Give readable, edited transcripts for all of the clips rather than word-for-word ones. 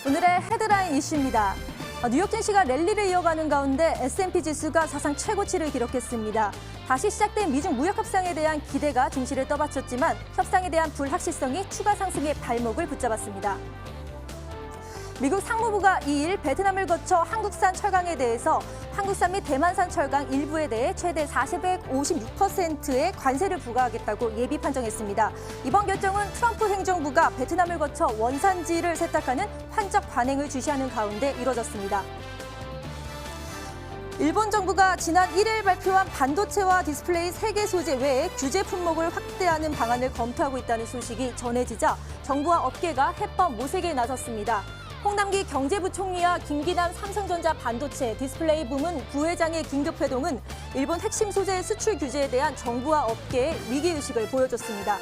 오늘의 헤드라인 이슈입니다. 뉴욕 증시가 랠리를 이어가는 가운데 S&P 지수가 사상 최고치를 기록했습니다. 다시 시작된 미중 무역 협상에 대한 기대가 증시를 떠받쳤지만 협상에 대한 불확실성이 추가 상승의 발목을 붙잡았습니다. 미국 상무부가 2일 베트남을 거쳐 한국산 철강에 대해서 한국산 및 대만산 철강 일부에 대해 최대 456%의 관세를 부과하겠다고 예비 판정했습니다. 이번 결정은 트럼프 행정부가 베트남을 거쳐 원산지를 세탁하는 환적 관행을 주시하는 가운데 이뤄졌습니다. 일본 정부가 지난 1일 발표한 반도체와 디스플레이 3개 소재 외에 규제 품목을 확대하는 방안을 검토하고 있다는 소식이 전해지자 정부와 업계가 해법 모색에 나섰습니다. 홍남기 경제부총리와 김기남 삼성전자 반도체 디스플레이 부문 부회장의 긴급회동은 일본 핵심 소재 수출 규제에 대한 정부와 업계의 위기의식을 보여줬습니다.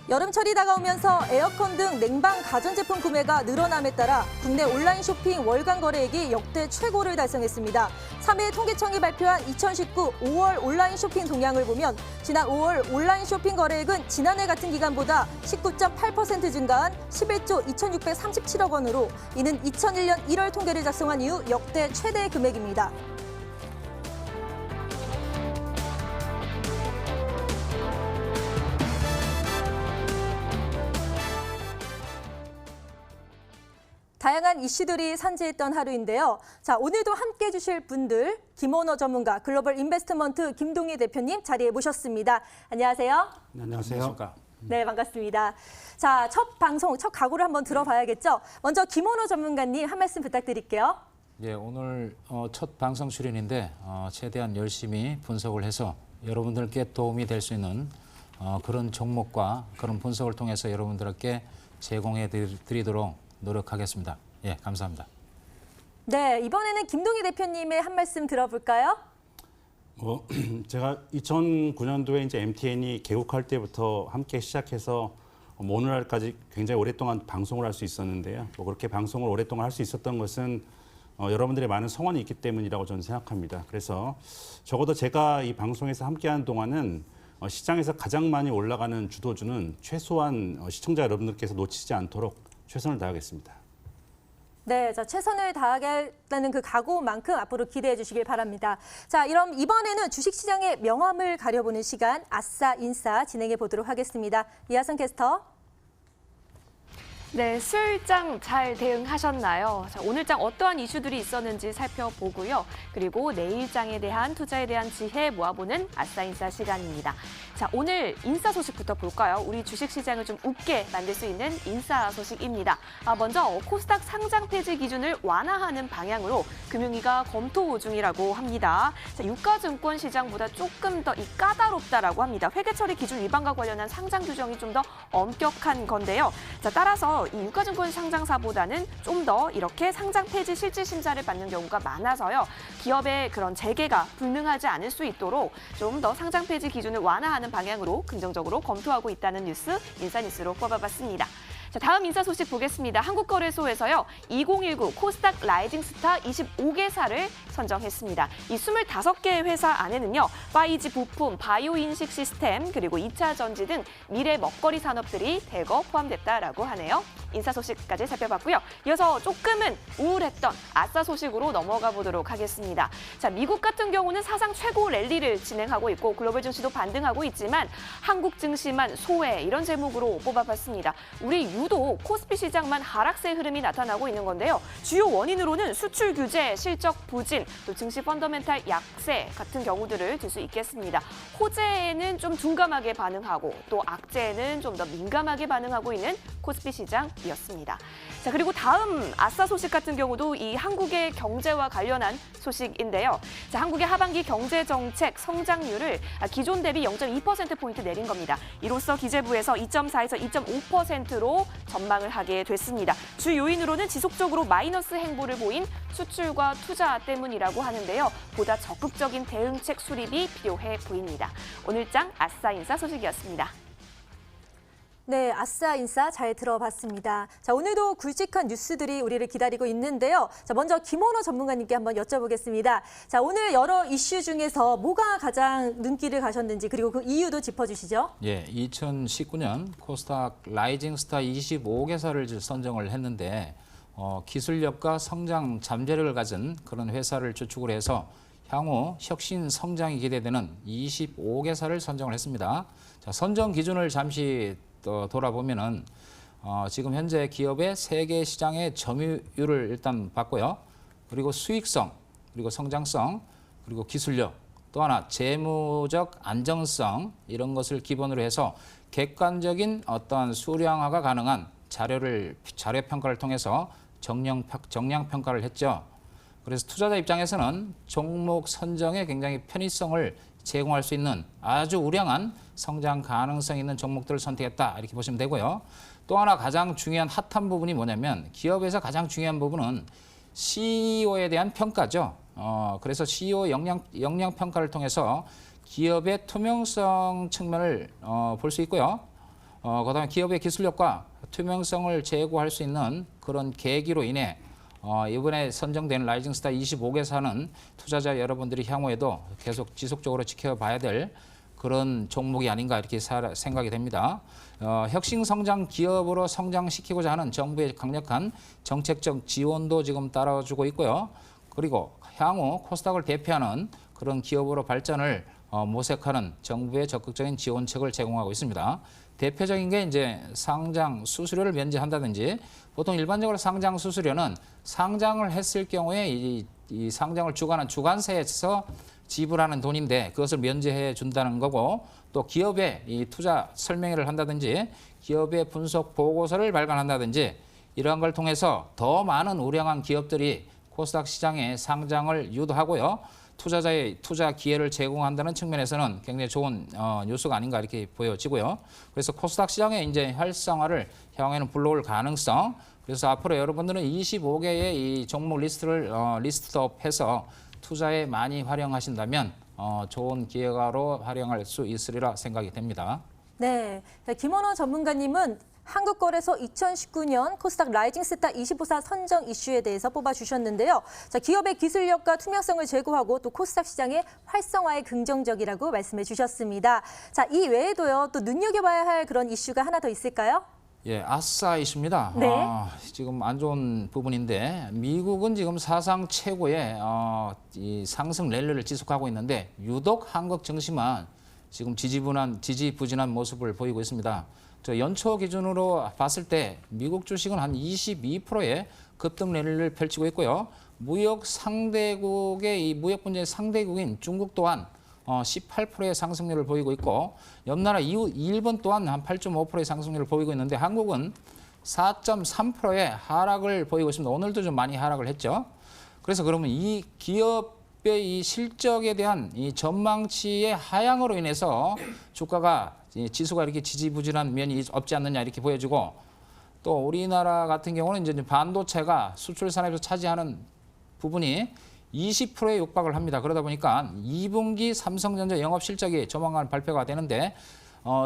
여름철이 다가오면서 에어컨 등 냉방 가전제품 구매가 늘어남에 따라 국내 온라인 쇼핑 월간 거래액이 역대 최고를 달성했습니다. 3일 통계청이 발표한 2019 5월 온라인 쇼핑 동향을 보면 지난 5월 온라인 쇼핑 거래액은 지난해 같은 기간보다 19.8% 증가한 11조 2,637억 원으로 이는 2001년 1월 통계를 작성한 이후 역대 최대 금액입니다. 다양한 이슈들이 산재했던 하루인데요. 자, 오늘도 함께해 주실 분들 김원호 전문가, 글로벌 인베스트먼트 김동희 대표님 자리에 모셨습니다. 안녕하세요. 네, 안녕하세요. 네, 반갑습니다. 자, 첫 방송, 첫 각오를 한번 들어봐야겠죠. 먼저 김원호 전문가님 한 말씀 부탁드릴게요. 예, 오늘 첫 방송 출연인데 최대한 열심히 분석을 해서 여러분들께 도움이 될 수 있는 그런 종목과 그런 분석을 통해서 여러분들께 제공해 드리도록 노력하겠습니다. 예, 감사합니다. 네, 이번에는 김동희 대표님의 한 말씀 들어볼까요? 제가 2009년도에 이제 MTN이 개국할 때부터 함께 시작해서 오늘날까지 굉장히 오랫동안 방송을 할 수 있었는데요. 그렇게 방송을 오랫동안 할 수 있었던 것은 여러분들의 많은 성원이 있기 때문이라고 저는 생각합니다. 그래서 적어도 제가 이 방송에서 함께하는 동안은 시장에서 가장 많이 올라가는 주도주는 최소한 시청자 여러분들께서 놓치지 않도록 최선을 다하겠습니다. 네, 자, 최선을 다하겠다는 그 각오만큼 앞으로 기대해 주시길 바랍니다. 자, 이번에는 주식시장의 명암을 가려보는 시간 아싸 인싸 진행해 보도록 하겠습니다. 이하선 캐스터. 네, 수요일장 잘 대응하셨나요? 자, 오늘장 어떠한 이슈들이 있었는지 살펴보고요. 그리고 내일장에 대한 투자에 대한 지혜 모아보는 아싸인싸 시간입니다. 자, 오늘 인싸 소식부터 볼까요? 우리 주식시장을 좀 웃게 만들 수 있는 인싸 소식입니다. 먼저 코스닥 상장 폐지 기준을 완화하는 방향으로 금융위가 검토 중이라고 합니다. 자, 유가증권 시장보다 조금 더 까다롭다라고 합니다. 회계처리 기준 위반과 관련한 상장 규정이 좀 더 엄격한 건데요. 자, 따라서 이 유가증권 상장사보다는 좀 더 이렇게 상장 폐지 실질 심사를 받는 경우가 많아서요. 기업의 그런 재개가 불능하지 않을 수 있도록 좀 더 상장 폐지 기준을 완화하는 방향으로 긍정적으로 검토하고 있다는 뉴스, 인싸뉴스로 뽑아봤습니다. 자, 다음 인사 소식 보겠습니다. 한국거래소에서요. 2019 코스닥 라이징 스타 25개사를 선정했습니다. 이 25개 회사 안에는요. 5G 부품, 바이오 인식 시스템, 그리고 2차 전지 등 미래 먹거리 산업들이 대거 포함됐다라고 하네요. 인사 소식까지 살펴봤고요. 이어서 조금은 우울했던 아싸 소식으로 넘어가 보도록 하겠습니다. 자, 미국 같은 경우는 사상 최고 랠리를 진행하고 있고 글로벌 증시도 반등하고 있지만 한국 증시만 소외 이런 제목으로 뽑아봤습니다. 우리 유독 코스피 시장만 하락세 흐름이 나타나고 있는 건데요. 주요 원인으로는 수출 규제, 실적 부진, 또 증시 펀더멘탈 약세 같은 경우들을 들 수 있겠습니다. 호재에는 좀 둔감하게 반응하고 또 악재에는 좀 더 민감하게 반응하고 있는 코스피 시장이었습니다. 자, 그리고 다음 아싸 소식 같은 경우도 이 한국의 경제와 관련한 소식인데요. 자, 한국의 하반기 경제 정책 성장률을 기존 대비 0.2%포인트 내린 겁니다. 이로써 기재부에서 2.4에서 2.5%로 전망을 하게 됐습니다. 주 요인으로는 지속적으로 마이너스 행보를 보인 수출과 투자 때문이라고 하는데요. 보다 적극적인 대응책 수립이 필요해 보입니다. 오늘장 아싸 인싸 소식이었습니다. 네, 아싸 인싸 잘 들어봤습니다. 자, 오늘도 굵직한 뉴스들이 우리를 기다리고 있는데요. 자, 먼저 김원호 전문가님께 한번 여쭤보겠습니다. 자, 오늘 여러 이슈 중에서 뭐가 가장 눈길을 가셨는지 그리고 그 이유도 짚어주시죠. 예, 2019년 코스닥 라이징 스타 25개사를 선정을 했는데 기술력과 성장 잠재력을 가진 그런 회사를 주축으로 해서 향후 혁신 성장이 기대되는 25개사를 선정을 했습니다. 자, 선정 기준을 잠시 돌아보면은 지금 현재 기업의 세계 시장의 점유율을 일단 봤고요. 그리고 수익성, 그리고 성장성, 그리고 기술력, 또 하나 재무적 안정성 이런 것을 기본으로 해서 객관적인 어떤 수량화가 가능한 자료 평가를 통해서 정량 평가를 했죠. 그래서 투자자 입장에서는 종목 선정에 굉장히 편의성을 제공할 수 있는 아주 우량한 성장 가능성 있는 종목들을 선택했다 이렇게 보시면 되고요. 또 하나 가장 중요한 핫한 부분이 뭐냐면 기업에서 가장 중요한 부분은 CEO에 대한 평가죠. 그래서 CEO 역량 평가를 통해서 기업의 투명성 측면을 볼 수 있고요. 그다음에 기업의 기술력과 투명성을 제고할 수 있는 그런 계기로 인해 이번에 선정된 라이징 스타 25개사는 투자자 여러분들이 향후에도 계속 지속적으로 지켜봐야 될 그런 종목이 아닌가 이렇게 생각이 됩니다. 혁신 성장 기업으로 성장시키고자 하는 정부의 강력한 정책적 지원도 지금 따라주고 있고요. 그리고 향후 코스닥을 대표하는 그런 기업으로 발전을 모색하는 정부의 적극적인 지원책을 제공하고 있습니다. 대표적인 게 이제 상장 수수료를 면제한다든지 보통 일반적으로 상장 수수료는 상장을 했을 경우에 이 상장을 주관한 주관사에서 지불하는 돈인데 그것을 면제해 준다는 거고 또 기업의 이 투자 설명회를 한다든지 기업의 분석 보고서를 발간한다든지 이러한 걸 통해서 더 많은 우량한 기업들이 코스닥 시장에 상장을 유도하고요. 투자자의 투자 기회를 제공한다는 측면에서는 굉장히 좋은 뉴스가 아닌가 이렇게 보여지고요. 그래서 코스닥 시장의 이제 활성화를 향후에는 불러올 가능성. 그래서 앞으로 여러분들은 25개의 이 종목 리스트를 리스트업해서 투자에 많이 활용하신다면 좋은 기회가로 활용할 수 있으리라 생각이 됩니다. 네, 김원호 전문가님은 한국거래소 2019년 코스닥 라이징 스타 25사 선정 이슈에 대해서 뽑아주셨는데요. 자, 기업의 기술력과 투명성을 제고하고 또 코스닥 시장의 활성화에 긍정적이라고 말씀해 주셨습니다. 자, 이 외에도요, 또 눈여겨봐야 할 그런 이슈가 하나 더 있을까요? 예, 아싸 이슈입니다. 네. 지금 안 좋은 부분인데 미국은 지금 사상 최고의 이 상승 랠리를 지속하고 있는데 유독 한국 증시만 지금 지지부진한 모습을 보이고 있습니다. 저 연초 기준으로 봤을 때 미국 주식은 한 22%의 급등 랠리를 펼치고 있고요. 무역 상대국의 이 무역 분쟁의 상대국인 중국 또한 18%의 상승률을 보이고 있고 옆나라 일본 또한 한 8.5%의 상승률을 보이고 있는데 한국은 4.3%의 하락을 보이고 있습니다. 오늘도 좀 많이 하락을 했죠. 그래서 그러면 이 기업의 이 실적에 대한 이 전망치의 하향으로 인해서 주가가 지수가 이렇게 지지부진한 면이 없지 않느냐 이렇게 보여지고 또 우리나라 같은 경우는 이제 반도체가 수출 산업에서 차지하는 부분이 20%에 육박을 합니다. 그러다 보니까 2분기 삼성전자 영업 실적이 조만간 발표가 되는데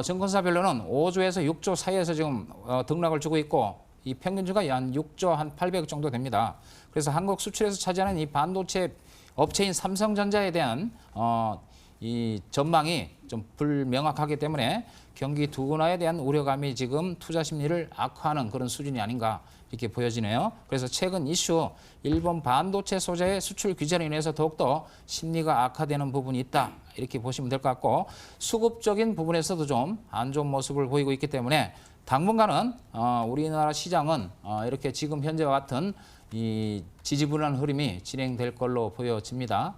증권사별로는 5조에서 6조 사이에서 지금 등락을 주고 있고 이 평균주가 한 6조 한 800억 정도 됩니다. 그래서 한국 수출에서 차지하는 이 반도체 업체인 삼성전자에 대한 이 전망이 좀 불명확하기 때문에 경기 둔화에 대한 우려감이 지금 투자 심리를 악화하는 그런 수준이 아닌가 이렇게 보여지네요. 그래서 최근 이슈 일본 반도체 소재의 수출 규제로 인해서 더욱더 심리가 악화되는 부분이 있다 이렇게 보시면 될 것 같고 수급적인 부분에서도 좀 안 좋은 모습을 보이고 있기 때문에 당분간은 우리나라 시장은 이렇게 지금 현재와 같은 이 지지부진한 흐름이 진행될 걸로 보여집니다.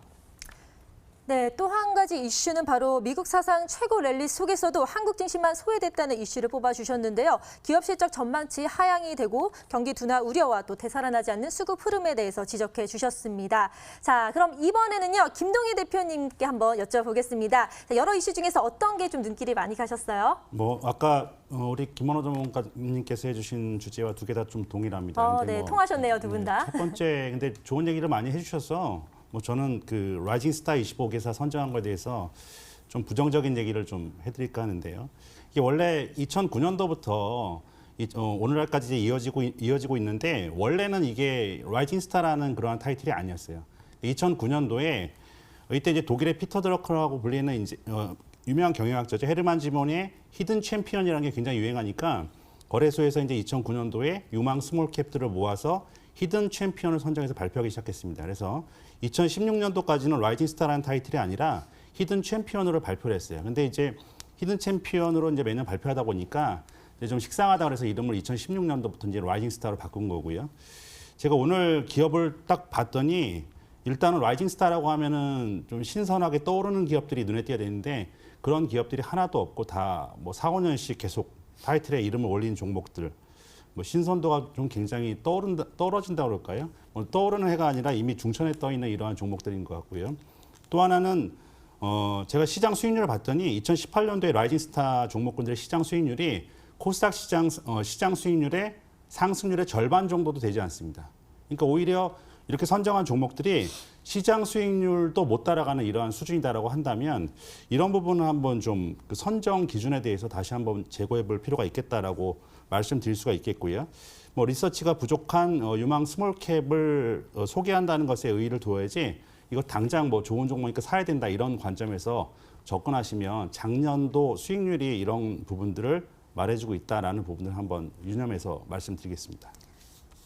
네, 또 한 가지 이슈는 바로 미국 사상 최고 랠리 속에서도 한국 증시만 소외됐다는 이슈를 뽑아주셨는데요. 기업 실적 전망치 하향이 되고 경기 둔화 우려와 또 되살아나지 않는 수급 흐름에 대해서 지적해 주셨습니다. 자, 그럼 이번에는요, 김동희 대표님께 한번 여쭤보겠습니다. 자, 여러 이슈 중에서 어떤 게 좀 눈길이 많이 가셨어요? 아까 우리 김원호 전문가님께서 해주신 주제와 두 개 다 좀 동일합니다. 근데 네, 통하셨네요, 두 분 다. 첫 번째, 근데 좋은 얘기를 많이 해주셔서 저는 그 라이징 스타 25개사 선정한 거에 대해서 좀 부정적인 얘기를 좀 해드릴까 하는데요. 이게 원래 2009년도부터 오늘날까지 이어지고 있는데 원래는 이게 라이징 스타라는 그러한 타이틀이 아니었어요. 2009년도에 이때 이제 독일의 피터 드러커라고 불리는 이제 유명한 경영학자죠. 헤르만 지몬의 히든 챔피언이라는 게 굉장히 유행하니까 거래소에서 이제 2009년도에 유망 스몰캡들을 모아서 히든 챔피언을 선정해서 발표하기 시작했습니다. 그래서 2016년도까지는 라이징 스타라는 타이틀이 아니라 히든 챔피언으로 발표를 했어요. 근데 이제 히든 챔피언으로 이제 매년 발표하다 보니까 이제 좀 식상하다 그래서 이름을 2016년도부터 이제 라이징 스타로 바꾼 거고요. 제가 오늘 기업을 딱 봤더니 일단은 라이징 스타라고 하면은 좀 신선하게 떠오르는 기업들이 눈에 띄어야 되는데 그런 기업들이 하나도 없고 다 뭐 4, 5년씩 계속 타이틀에 이름을 올린 종목들. 뭐 신선도가 좀 굉장히 떨어진다 그럴까요? 뭐 떠오르는 해가 아니라 이미 중천에 떠 있는 이러한 종목들인 것 같고요. 또 하나는 제가 시장 수익률을 봤더니 2018년도에 라이징 스타 종목군들의 시장 수익률이 코스닥 시장 수익률의 상승률의 절반 정도도 되지 않습니다. 그러니까 오히려 이렇게 선정한 종목들이 시장 수익률도 못 따라가는 이러한 수준이다라고 한다면 이런 부분은 한번 좀 그 선정 기준에 대해서 다시 한번 재고해 볼 필요가 있겠다라고 말씀드릴 수가 있겠고요. 뭐 리서치가 부족한 유망 스몰캡을 소개한다는 것에 의의를 두어야지 이거 당장 뭐 좋은 종목이니까 사야 된다 이런 관점에서 접근하시면 작년도 수익률이 이런 부분들을 말해주고 있다라는 부분을 한번 유념해서 말씀드리겠습니다.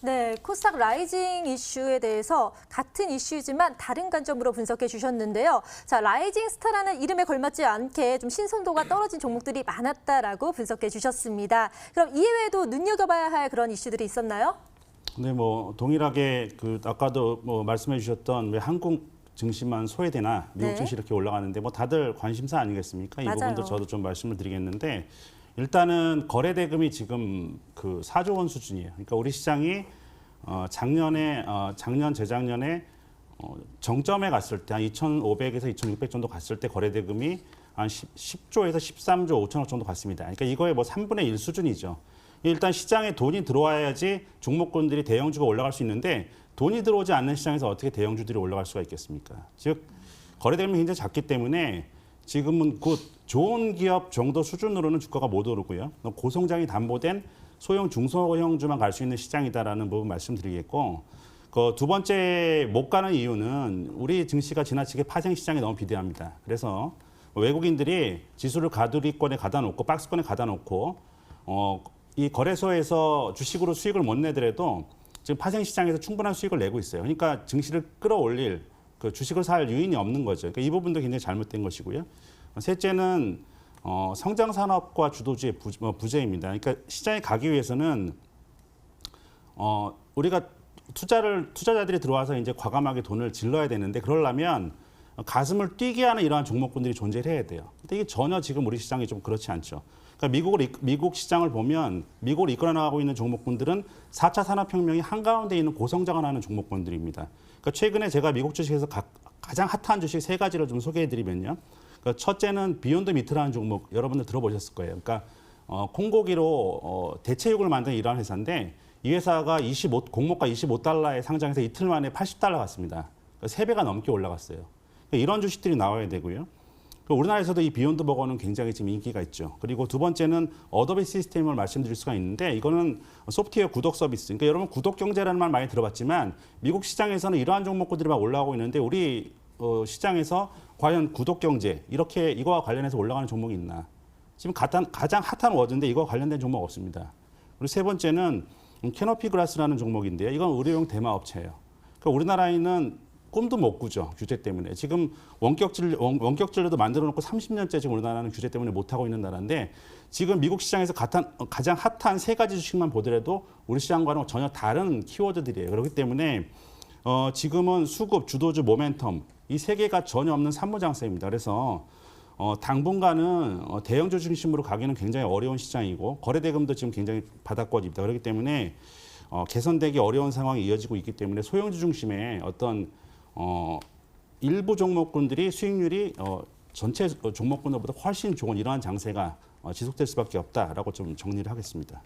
네, 코스닥 라이징 이슈에 대해서 같은 이슈지만 다른 관점으로 분석해 주셨는데요. 자, 라이징 스타라는 이름에 걸맞지 않게 좀 신선도가 떨어진 종목들이 많았다라고 분석해 주셨습니다. 그럼 이외에도 눈여겨봐야 할 그런 이슈들이 있었나요? 네, 뭐 동일하게 그 아까도 뭐 말씀해 주셨던 왜 한국 증시만 소외되나 미국 네. 증시 이렇게 올라가는데 뭐 다들 관심사 아니겠습니까? 이 맞아요. 부분도 저도 좀 말씀을 드리겠는데 일단은 거래 대금이 지금 그 4조 원 수준이에요. 그러니까 우리 시장이 작년 재작년에 정점에 갔을 때 한 2,500에서 2,600 정도 갔을 때 거래 대금이 한 10조에서 13조 5천억 정도 갔습니다. 그러니까 이거의 뭐 3분의 1 수준이죠. 일단 시장에 돈이 들어와야지 종목군들이 대형주가 올라갈 수 있는데 돈이 들어오지 않는 시장에서 어떻게 대형주들이 올라갈 수가 있겠습니까? 즉 거래 대금이 굉장히 작기 때문에 지금은 곧 좋은 기업 정도 수준으로는 주가가 못 오르고요. 고성장이 담보된 소형 중소형주만 갈 수 있는 시장이다라는 부분 말씀드리겠고 그 두 번째 못 가는 이유는 우리 증시가 지나치게 파생 시장에 너무 비대합니다. 그래서 외국인들이 지수를 가두리권에 가다 놓고 박스권에 가다 놓고 이 거래소에서 주식으로 수익을 못 내더라도 지금 파생 시장에서 충분한 수익을 내고 있어요. 그러니까 증시를 끌어올릴 그 주식을 살 요인이 없는 거죠. 그러니까 이 부분도 굉장히 잘못된 것이고요. 셋째는 성장 산업과 주도주의 부재입니다. 그러니까 시장에 가기 위해서는 우리가 투자자들이 들어와서 이제 과감하게 돈을 질러야 되는데 그러려면 가슴을 뛰게 하는 이러한 종목군들이 존재해야 돼요. 근데 이게 전혀 지금 우리 시장이 좀 그렇지 않죠. 그러니까 미국 시장을 보면 미국을 이끌어 나가고 있는 종목군들은 4차 산업혁명이 한가운데 있는 고성장을 하는 종목군들입니다. 그러니까 최근에 제가 미국 주식에서 가장 핫한 주식 세 가지를 좀 소개해드리면요. 그러니까 첫째는 비욘드 미트라는 종목 여러분들 들어보셨을 거예요. 그러니까 콩고기로 대체육을 만드는 이러한 회사인데 이 회사가 공모가 $25에 상장해서 이틀 만에 $80 갔습니다. 그러니까 3배가 넘게 올라갔어요. 그러니까 이런 주식들이 나와야 되고요. 우리나라에서도 이 비욘드 버거는 굉장히 지금 인기가 있죠. 그리고 두 번째는 어도비 시스템을 말씀드릴 수가 있는데 이거는 소프트웨어 구독 서비스. 그러니까 여러분 구독 경제라는 말 많이 들어봤지만 미국 시장에서는 이러한 종목들이 막 올라오고 있는데 우리 시장에서 과연 구독 경제 이렇게 이거와 관련해서 올라가는 종목이 있나? 지금 가장 핫한 워드인데 이거와 관련된 종목 없습니다. 그리고 세 번째는 캐노피 글라스라는 종목인데요. 이건 의료용 대마 업체예요. 그러니까 우리나라에는 꿈도 못 꾸죠. 규제 때문에. 지금 원격 진료도 만들어 놓고 30년째 지금 우리나라는 규제 때문에 못 하고 있는 나라인데 지금 미국 시장에서 가장 핫한 세 가지 주식만 보더라도 우리 시장과는 전혀 다른 키워드들이에요. 그렇기 때문에 지금은 수급, 주도주, 모멘텀 이 세 개가 전혀 없는 산무장세입니다. 그래서 당분간은 대형주 중심으로 가기는 굉장히 어려운 시장이고 거래대금도 지금 굉장히 바닥권입니다. 그렇기 때문에 개선되기 어려운 상황이 이어지고 있기 때문에 소형주 중심의 어떤 일부 종목군들이 수익률이 전체 종목군들보다 훨씬 좋은 이러한 장세가 지속될 수밖에 없다라고 좀 정리를 하겠습니다.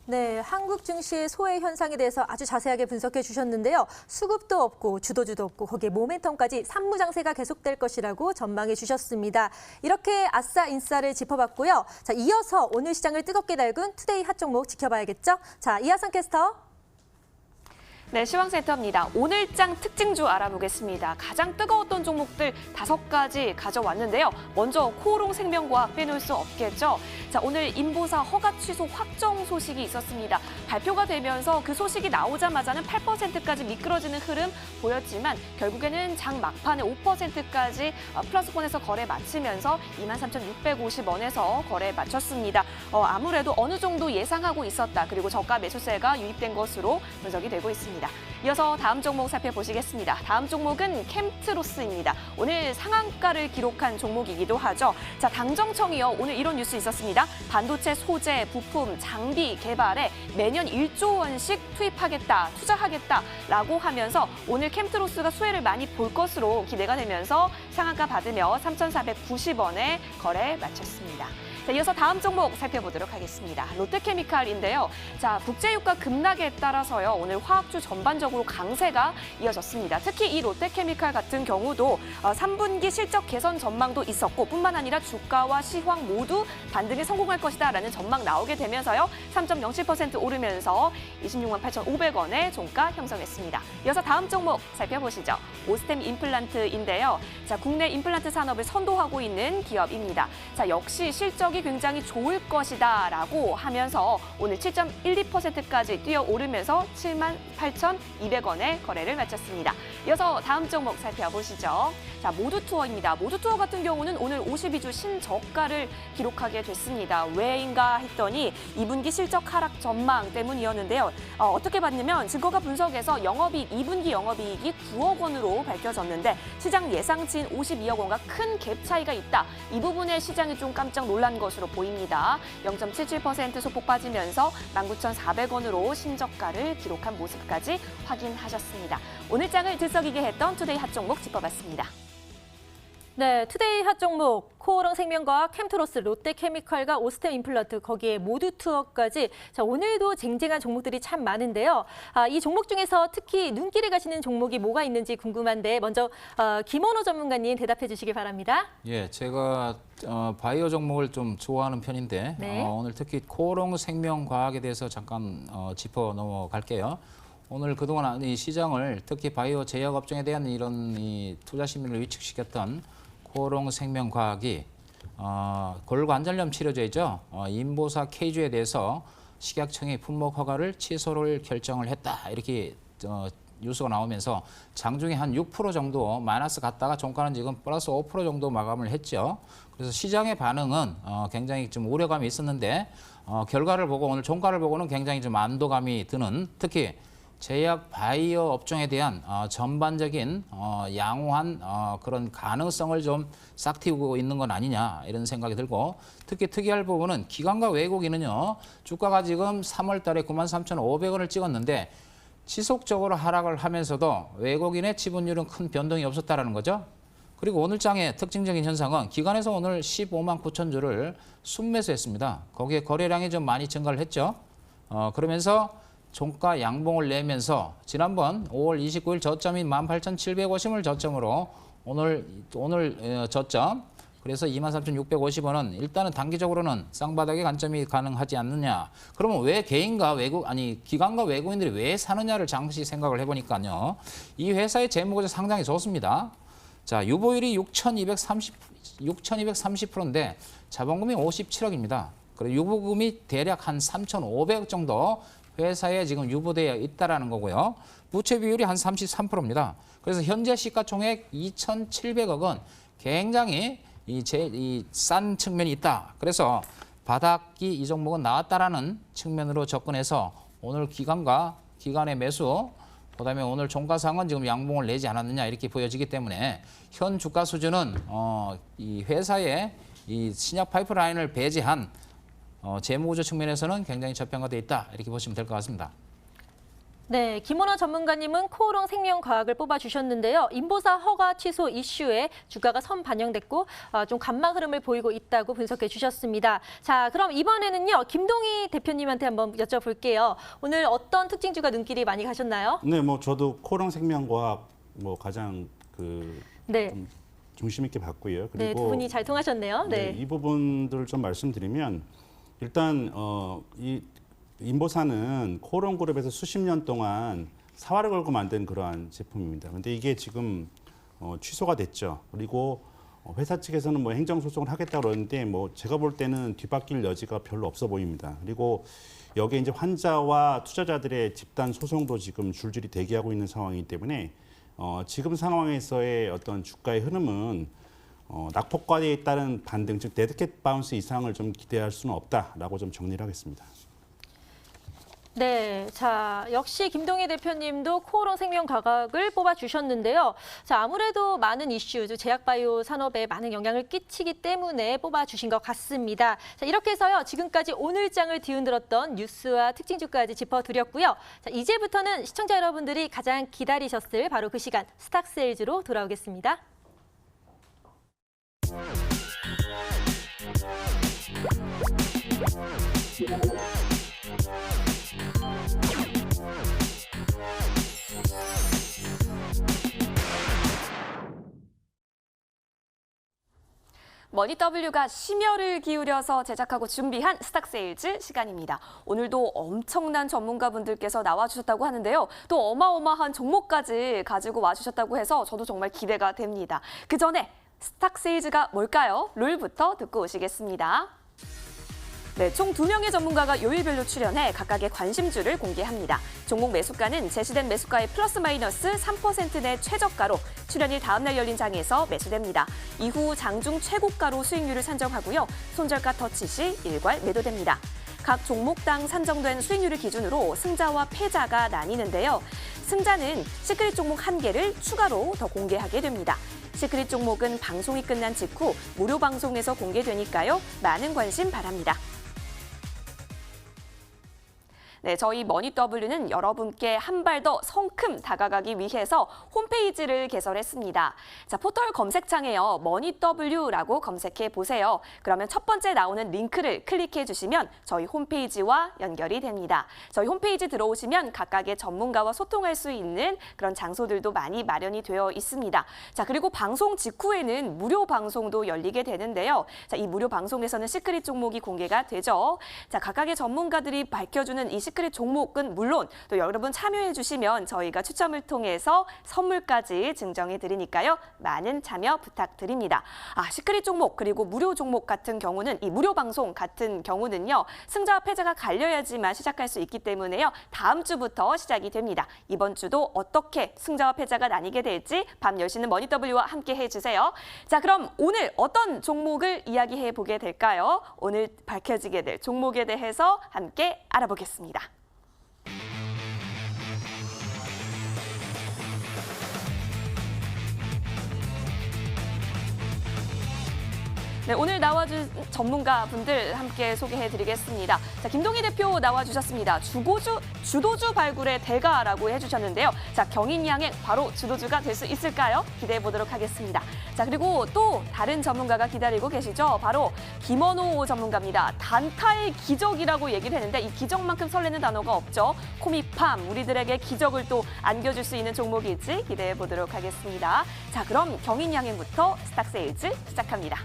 네, 한국 증시의 소외 현상에 대해서 아주 자세하게 분석해 주셨는데요. 수급도 없고 주도주도 없고 거기에 모멘텀까지 산무장세가 계속될 것이라고 전망해 주셨습니다. 이렇게 아싸 인싸를 짚어봤고요. 자, 이어서 오늘 시장을 뜨겁게 달군 투데이 핫 종목 지켜봐야겠죠? 자, 이하선 캐스터. 네, 시황센터입니다. 오늘장 특징주 알아보겠습니다. 가장 뜨거웠던 종목들 5가지 가져왔는데요. 먼저 코오롱 생명과학 빼놓을 수 없겠죠. 자, 오늘 인보사 허가 취소 확정 소식이 있었습니다. 발표가 되면서 그 소식이 나오자마자는 8%까지 미끄러지는 흐름 보였지만 결국에는 장 막판에 5%까지 플러스권에서 거래 마치면서 23,650원에서 거래 마쳤습니다. 아무래도 어느 정도 예상하고 있었다. 그리고 저가 매수세가 유입된 것으로 분석이 되고 있습니다. 이어서 다음 종목 살펴보시겠습니다. 다음 종목은 캠트로스입니다. 오늘 상한가를 기록한 종목이기도 하죠. 자, 당정청이요. 오늘 이런 뉴스 있었습니다. 반도체 소재, 부품, 장비 개발에 매년 1조 원씩 투입하겠다, 투자하겠다라고 하면서 오늘 캠트로스가 수혜를 많이 볼 것으로 기대가 되면서 상한가 받으며 3,490원에 거래 마쳤습니다. 자, 이어서 다음 종목 살펴보도록 하겠습니다. 롯데케미칼인데요. 자, 국제유가 급락에 따라서요. 오늘 화학주 전반적으로 강세가 이어졌습니다. 특히 이 롯데케미칼 같은 경우도 3분기 실적 개선 전망도 있었고 뿐만 아니라 주가와 시황 모두 반등에 성공할 것이다라는 전망 나오게 되면서요. 3.07% 오르면서 26만 8,500원에 종가 형성했습니다. 이어서 다음 종목 살펴보시죠. 오스템 임플란트인데요. 자, 국내 임플란트 산업을 선도하고 있는 기업입니다. 자, 역시 실적이 굉장히 좋을 것이다라고 하면서 오늘 7.12%까지 뛰어오르면서 78,200원에 거래를 마쳤습니다. 이어서 다음 종목 살펴보시죠. 자, 모두투어입니다. 모두투어 같은 경우는 오늘 52주 신저가를 기록하게 됐습니다. 왜인가 했더니 2분기 실적 하락 전망 때문이었는데요. 어떻게 봤냐면 증거가 분석에서 2분기 영업이익이 9억 원으로 밝혀졌는데 시장 예상치인 52억 원과 큰 갭 차이가 있다. 이 부분에 시장이 좀 깜짝 놀란 것으로 보입니다. 0.77% 소폭 빠지면서 19,400원으로 신저가를 기록한 모습까지 확인하셨습니다. 오늘 장을 들썩이게 했던 투데이 핫 종목 짚어봤습니다. 네, 투데이 핫 종목 코오롱 생명과학, 캠트로스, 롯데케미칼과 오스템 임플란트 거기에 모두투어까지 자, 오늘도 쟁쟁한 종목들이 참 많은데요. 이 종목 중에서 특히 눈길을 가시는 종목이 뭐가 있는지 궁금한데 먼저 김원호 전문가님 대답해 주시기 바랍니다. 예, 제가 바이오 종목을 좀 좋아하는 편인데 네. 오늘 특히 코오롱 생명과학에 대해서 잠깐 짚어 넘어갈게요. 오늘 그동안 이 시장을 특히 바이오 제약 업종에 대한 이런 이 투자 심리를 위축시켰던 코오롱 생명과학이 골관절염 치료제죠. 인보사 K주에 대해서 식약청이 품목 허가를 취소를 결정을 했다. 이렇게 뉴스가 나오면서 장중에 한 6% 정도 마이너스 갔다가 종가는 지금 플러스 5% 정도 마감을 했죠. 그래서 시장의 반응은 굉장히 좀 우려감이 있었는데 결과를 보고 오늘 종가를 보고는 굉장히 좀 안도감이 드는 특히 제약 바이오 업종에 대한 전반적인 양호한 그런 가능성을 좀 싹 틔우고 있는 건 아니냐 이런 생각이 들고 특히 특이할 부분은 기관과 외국인은요 주가가 지금 3월 달에 93,500원을 찍었는데 지속적으로 하락을 하면서도 외국인의 지분율은 큰 변동이 없었다라는 거죠. 그리고 오늘 장의 특징적인 현상은 기관에서 오늘 15만 9천 주를 순매수했습니다. 거기에 거래량이 좀 많이 증가를 했죠. 그러면서 종가 양봉을 내면서 지난번 5월 29일 저점인 18,750원을 저점으로 오늘 저점 그래서 23,650원은 일단은 단기적으로는 쌍바닥의 관점이 가능하지 않느냐. 그러면 왜 개인과 기관과 외국인들이 왜 사느냐를 잠시 생각을 해보니까요. 이 회사의 재무구조 상당히 좋습니다. 자, 유보율이 6,230%인데 자본금이 57억입니다. 그리고 유보금이 대략 한 3,500억 정도 회사에 지금 유보되어 있다라는 거고요. 부채 비율이 한 33%입니다. 그래서 현재 시가총액 2,700억은 굉장히 싼 측면이 있다. 그래서 바닥이 이 종목은 나왔다라는 측면으로 접근해서 오늘 기관의 매수, 그다음에 오늘 종가상은 지금 양봉을 내지 않았느냐 이렇게 보여지기 때문에 현 주가 수준은 이 회사의 이 신약 파이프라인을 배제한 재무구조 측면에서는 굉장히 저평가되어 있다 이렇게 보시면 될 것 같습니다. 네, 김원호 전문가님은 코오롱 생명과학을 뽑아주셨는데요. 인보사 허가 취소 이슈에 주가가 선반영됐고 좀 감망 흐름을 보이고 있다고 분석해 주셨습니다. 자, 그럼 이번에는요. 김동희 대표님한테 한번 여쭤볼게요. 오늘 어떤 특징주가 눈길이 많이 가셨나요? 네, 뭐 저도 코오롱 생명과학 뭐 가장 네, 좀 중심 있게 봤고요. 그리고 네, 두 분이 잘 통하셨네요. 네, 네. 이 부분들을 좀 말씀드리면 일단 이 인보사는 코오롱 그룹에서 수십 년 동안 사활을 걸고 만든 그러한 제품입니다. 그런데 이게 지금 취소가 됐죠. 그리고 회사 측에서는 뭐 행정소송을 하겠다고 그러는데 뭐 제가 볼 때는 뒤바뀔 여지가 별로 없어 보입니다. 그리고 여기에 이제 환자와 투자자들의 집단 소송도 지금 줄줄이 대기하고 있는 상황이기 때문에 지금 상황에서의 어떤 주가의 흐름은 낙폭과대에 따른 반등, 즉 데드캣 바운스 이상을 좀 기대할 수는 없다라고 좀 정리를 하겠습니다. 네, 자 역시 김동희 대표님도 코오롱 생명과학을 뽑아주셨는데요. 자 아무래도 많은 이슈, 제약바이오 산업에 많은 영향을 끼치기 때문에 뽑아주신 것 같습니다. 자 이렇게 해서요 지금까지 오늘장을 뒤흔들었던 뉴스와 특징주까지 짚어드렸고요. 자 이제부터는 시청자 여러분들이 가장 기다리셨을 바로 그 시간 스탁세일즈로 돌아오겠습니다. 머니W가 심혈을 기울여서 제작하고 준비한 스탁세일즈 시간입니다. 오늘도 엄청난 전문가분들께서 나와주셨다고 하는데요. 또 어마어마한 종목까지 가지고 와주셨다고 해서 저도 정말 기대가 됩니다. 그 전에 스탁세일즈가 뭘까요? 룰부터 듣고 오시겠습니다. 네, 총 2명의 전문가가 요일별로 출연해 각각의 관심주를 공개합니다. 종목 매수가는 제시된 매수가의 플러스 마이너스 3% 내 최저가로 출연일 다음 날 열린 장에서 매수됩니다. 이후 장중 최고가로 수익률을 산정하고요. 손절가 터치 시 일괄 매도됩니다. 각 종목당 산정된 수익률을 기준으로 승자와 패자가 나뉘는데요. 승자는 시크릿 종목 1개를 추가로 더 공개하게 됩니다. 시크릿 종목은 방송이 끝난 직후 무료 방송에서 공개되니까요. 많은 관심 바랍니다. 네, 저희 머니W는 여러분께 한 발 더 성큼 다가가기 위해서 홈페이지를 개설했습니다. 자, 포털 검색창에요. 머니W라고 검색해 보세요. 그러면 첫 번째 나오는 링크를 클릭해 주시면 저희 홈페이지와 연결이 됩니다. 저희 홈페이지 들어오시면 각각의 전문가와 소통할 수 있는 그런 장소들도 많이 마련이 되어 있습니다. 자, 그리고 방송 직후에는 무료 방송도 열리게 되는데요. 자, 이 무료 방송에서는 시크릿 종목이 공개가 되죠. 자, 각각의 전문가들이 밝혀주는 이 시크릿 종목은 물론 또 여러분 참여해 주시면 저희가 추첨을 통해서 선물까지 증정해 드리니까요. 많은 참여 부탁드립니다. 시크릿 종목 그리고 무료 종목 같은 경우는 이 무료 방송 같은 경우는요. 승자와 패자가 갈려야지만 시작할 수 있기 때문에요. 다음 주부터 시작이 됩니다. 이번 주도 어떻게 승자와 패자가 나뉘게 될지 밤 10시는 머니W와 함께 해주세요. 자, 그럼 오늘 어떤 종목을 이야기해 보게 될까요? 오늘 밝혀지게 될 종목에 대해서 함께 알아보겠습니다. 네, 오늘 나와준 전문가분들 함께 소개해드리겠습니다. 자, 김동희 대표 나와주셨습니다. 주도주 발굴의 대가라고 해주셨는데요. 자, 경인양행 바로 주도주가 될 수 있을까요? 기대해보도록 하겠습니다. 자, 그리고 또 다른 전문가가 기다리고 계시죠. 바로 김원호 전문가입니다. 단타의 기적이라고 얘기를 했는데 이 기적만큼 설레는 단어가 없죠. 코미팜, 우리들에게 기적을 또 안겨줄 수 있는 종목일지 기대해보도록 하겠습니다. 자, 그럼 경인양행부터 스탁세일즈 시작합니다.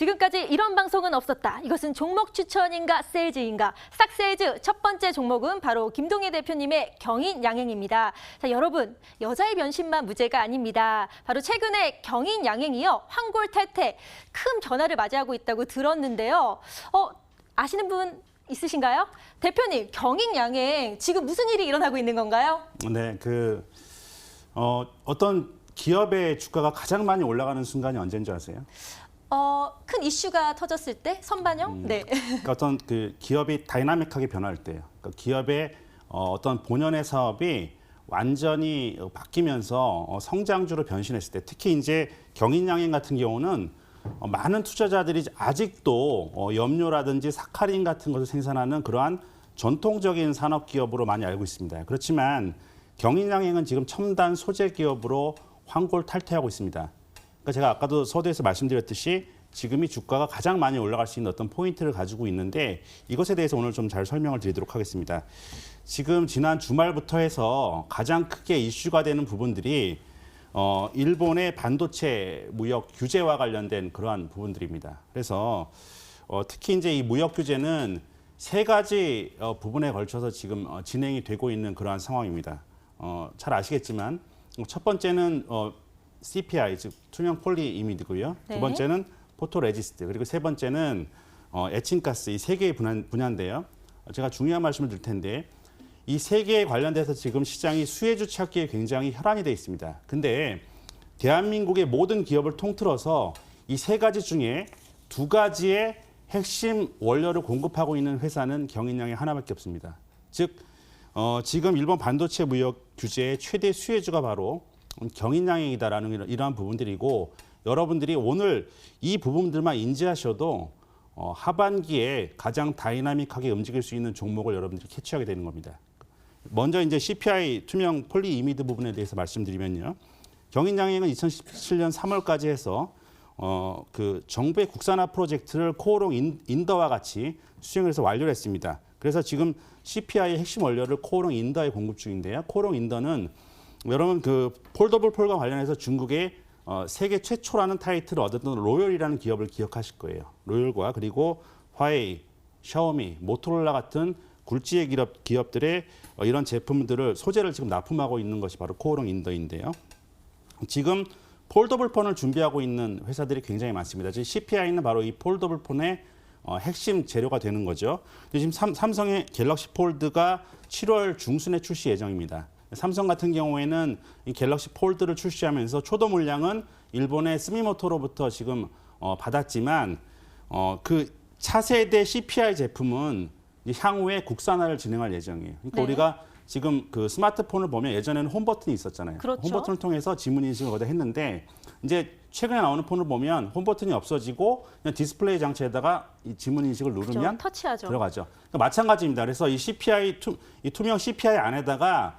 지금까지 이런 방송은 없었다. 이것은 종목 추천인가 세일즈인가? 스탁세일즈 첫 번째 종목은 바로 김동희 대표님의 경인양행입니다. 자, 여러분, 여자의 변신만 무죄가 아닙니다. 바로 최근에 경인양행이요, 환골 탈퇴 큰 변화를 맞이하고 있다고 들었는데요. 아시는 분 있으신가요? 대표님, 경인양행 지금 무슨 일이 일어나고 있는 건가요? 네, 어떤 기업의 주가가 가장 많이 올라가는 순간이 언제인 줄 아세요? 큰 이슈가 터졌을 때 선반영? 네. 그러니까 어떤 기업이 다이나믹하게 변할 때요. 그러니까 기업의 어떤 본연의 사업이 완전히 바뀌면서 성장주로 변신했을 때, 특히 이제 경인양행 같은 경우는 많은 투자자들이 아직도 염료라든지 사카린 같은 것을 생산하는 그러한 전통적인 산업 기업으로 많이 알고 있습니다. 그렇지만 경인양행은 지금 첨단 소재 기업으로 환골 탈퇴하고 있습니다. 그러니까 제가 아까도 서두에서 말씀드렸듯이 지금이 주가가 가장 많이 올라갈 수 있는 어떤 포인트를 가지고 있는데, 이것에 대해서 오늘 좀 잘 설명을 드리도록 하겠습니다. 지금 지난 주말부터 해서 가장 크게 이슈가 되는 부분들이 일본의 반도체 무역 규제와 관련된 그러한 부분들입니다. 그래서 특히 이제 이 무역 규제는 세 가지 부분에 걸쳐서 지금 진행이 되고 있는 그러한 상황입니다. 잘 아시겠지만 첫 번째는 CPI, 즉 투명 폴리이미드고요. 네. 두 번째는 포토레지스트, 그리고 세 번째는 에칭가스, 이 세 개의 분야인데요. 제가 중요한 말씀을 드릴 텐데, 이 세 개에 관련돼서 지금 시장이 수혜주 찾기에 굉장히 혈안이 돼 있습니다. 근데 대한민국의 모든 기업을 통틀어서 이 세 가지 중에 두 가지의 핵심 원료를 공급하고 있는 회사는 경인양행 하나밖에 없습니다. 즉 지금 일본 반도체 무역 규제의 최대 수혜주가 바로 경인양행이다라는 이러한 부분들이고, 여러분들이 오늘 이 부분들만 인지하셔도 하반기에 가장 다이나믹하게 움직일 수 있는 종목을 여러분들이 캐치하게 되는 겁니다. 먼저 이제 CPI 투명 폴리이미드 부분에 대해서 말씀드리면요, 경인양행은 2017년 3월까지 해서 정부의 국산화 프로젝트를 코오롱 인더와 같이 수행을 해서 완료를 했습니다. 그래서 지금 CPI의 핵심 원료를 코오롱 인더에 공급 중인데요. 코오롱 인더는 여러분 폴더블 폴과 관련해서 중국의 세계 최초라는 타이틀을 얻었던 로열이라는 기업을 기억하실 거예요. 로열과 그리고 화웨이, 샤오미, 모토로라 같은 굴지의 기업들의 이런 제품들을 소재를 지금 납품하고 있는 것이 바로 코오롱 인더인데요. 지금 폴더블 폰을 준비하고 있는 회사들이 굉장히 많습니다. 지금 CPI는 바로 이 폴더블 폰의 핵심 재료가 되는 거죠. 지금 삼성의 갤럭시 폴드가 7월 중순에 출시 예정입니다. 삼성 같은 경우에는 이 갤럭시 폴드를 출시하면서 초도 물량은 일본의 스미모토로부터 지금 받았지만 그 차세대 CPI 제품은 향후에 국산화를 진행할 예정이에요. 그러니까 네. 우리가 지금 스마트폰을 보면 예전에는 홈 버튼이 있었잖아요. 그렇죠. 홈 버튼을 통해서 지문 인식을 거기다 했는데, 이제 최근에 나오는 폰을 보면 홈 버튼이 없어지고 그냥 디스플레이 장치에다가 이 지문 인식을 누르면 그렇죠. 터치하죠. 들어가죠. 그러니까 마찬가지입니다. 그래서 이 CPI 이 투명 CPI 안에다가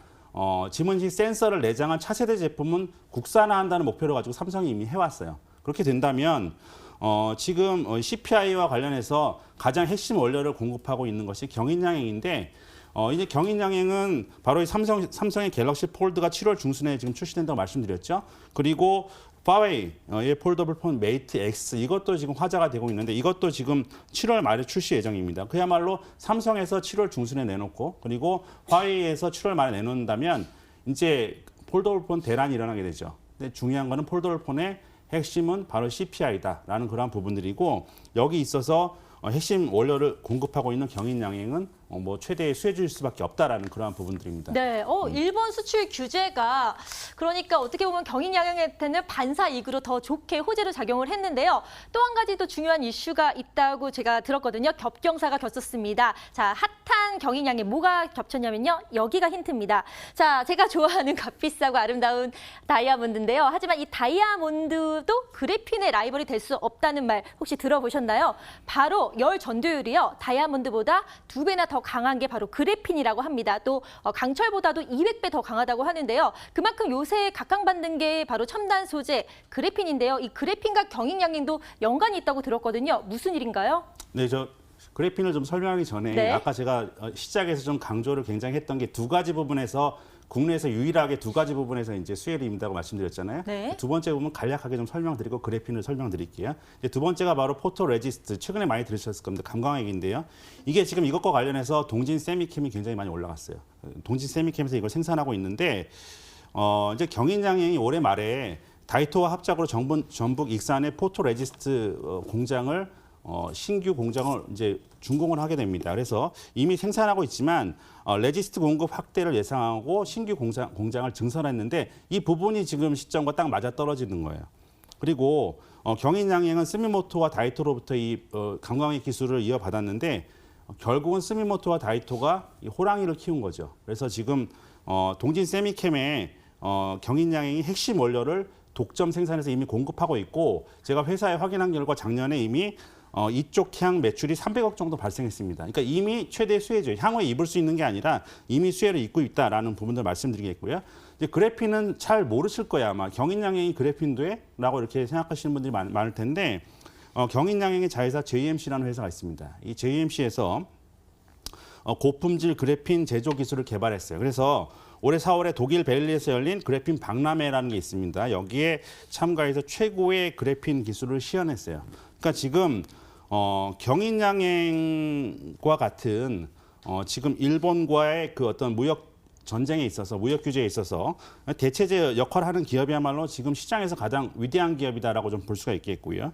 지문인식 센서를 내장한 차세대 제품은 국산화한다는 목표를 가지고 삼성이 이미 해왔어요. 그렇게 된다면 지금 CPI와 관련해서 가장 핵심 원료를 공급하고 있는 것이 경인양행인데, 이제 경인양행은 바로 이 삼성의 갤럭시 폴드가 7월 중순에 지금 출시된다고 말씀드렸죠. 그리고 화웨이의 폴더블 폰 메이트 X, 이것도 지금 화제가 되고 있는데, 이것도 지금 7월 말에 출시 예정입니다. 그야말로 삼성에서 7월 중순에 내놓고, 그리고 화웨이에서 7월 말에 내놓는다면 이제 폴더블 폰 대란이 일어나게 되죠. 근데 중요한 거는 폴더블 폰의 핵심은 바로 CPI다라는 그러한 부분들이고, 여기 있어서 핵심 원료를 공급하고 있는 경인양행은 최대의 수혜주일 수밖에 없다라는 그러한 부분들입니다. 네, 일본 수출 규제가 그러니까 어떻게 보면 경인양행한테는 반사이익으로 더 좋게 호재로 작용을 했는데요. 또 한 가지 또 중요한 이슈가 있다고 제가 들었거든요. 겹경사가 겹쳤습니다. 자, 핫한 경인양행 뭐가 겹쳤냐면요. 여기가 힌트입니다. 자, 제가 좋아하는 값비싸고 아름다운 다이아몬드인데요. 하지만 이 다이아몬드도 그래핀의 라이벌이 될 수 없다는 말 혹시 들어보셨나요? 바로 열 전도율이요, 다이아몬드보다 2배나 더 강한 게 바로 그래핀이라고 합니다. 또 강철보다도 200배 더 강하다고 하는데요. 그만큼 요새 각광받는 게 바로 첨단 소재 그래핀인데요. 이 그래핀과 경인양행도 연관이 있다고 들었거든요. 무슨 일인가요? 네, 저 그래핀을 좀 설명하기 전에 네. 아까 제가 시작에서 좀 강조를 굉장히 했던 게 두 가지 부분에서 국내에서 유일하게 두 가지 부분에서 이제 수혜를 입는다고 말씀드렸잖아요. 네. 두 번째 부분 간략하게 좀 설명드리고 그래핀을 설명드릴게요. 이제 두 번째가 바로 포토레지스트. 최근에 많이 들으셨을 겁니다. 감광액인데요. 이게 지금 이것과 관련해서 동진 세미캠이 굉장히 많이 올라갔어요. 동진 세미캠에서 이걸 생산하고 있는데 이제 경인양행이 올해 말에 다이토와 합작으로 전북 익산의 포토레지스트 공장을 신규 공장을 이제 준공을 하게 됩니다. 그래서 이미 생산하고 있지만 레지스트 공급 확대를 예상하고 신규 공장을 증설했는데 이 부분이 지금 시점과 딱 맞아 떨어지는 거예요. 그리고 경인양행은 스미모토와 다이토로부터 이 감광액 기술을 이어받았는데 결국은 스미모토와 다이토가 이 호랑이를 키운 거죠. 그래서 지금 동진 세미캠에 경인양행이 핵심 원료를 독점 생산해서 이미 공급하고 있고 제가 회사에 확인한 결과 작년에 이미 이쪽 향 매출이 300억 정도 발생했습니다. 그러니까 이미 최대 수혜죠. 향후에 입을 수 있는 게 아니라 이미 수혜를 입고 있다라는 부분들 말씀드리겠고요. 이제 그래핀은 잘 모르실 거야 아마 경인양행이 그래핀도에? 라고 이렇게 생각하시는 분들이 많을 텐데 경인양행의 자회사 JMC라는 회사가 있습니다. 이 JMC에서 고품질 그래핀 제조 기술을 개발했어요. 그래서 올해 4월에 독일 베를린에서 열린 그래핀 박람회라는 게 있습니다. 여기에 참가해서 최고의 그래핀 기술을 시연했어요. 그러니까 지금 경인양행과 같은 지금 일본과의 그 어떤 무역 전쟁에 있어서 무역 규제에 있어서 대체제 역할을 하는 기업이야말로 지금 시장에서 가장 위대한 기업이다라고 좀 볼 수가 있겠고요.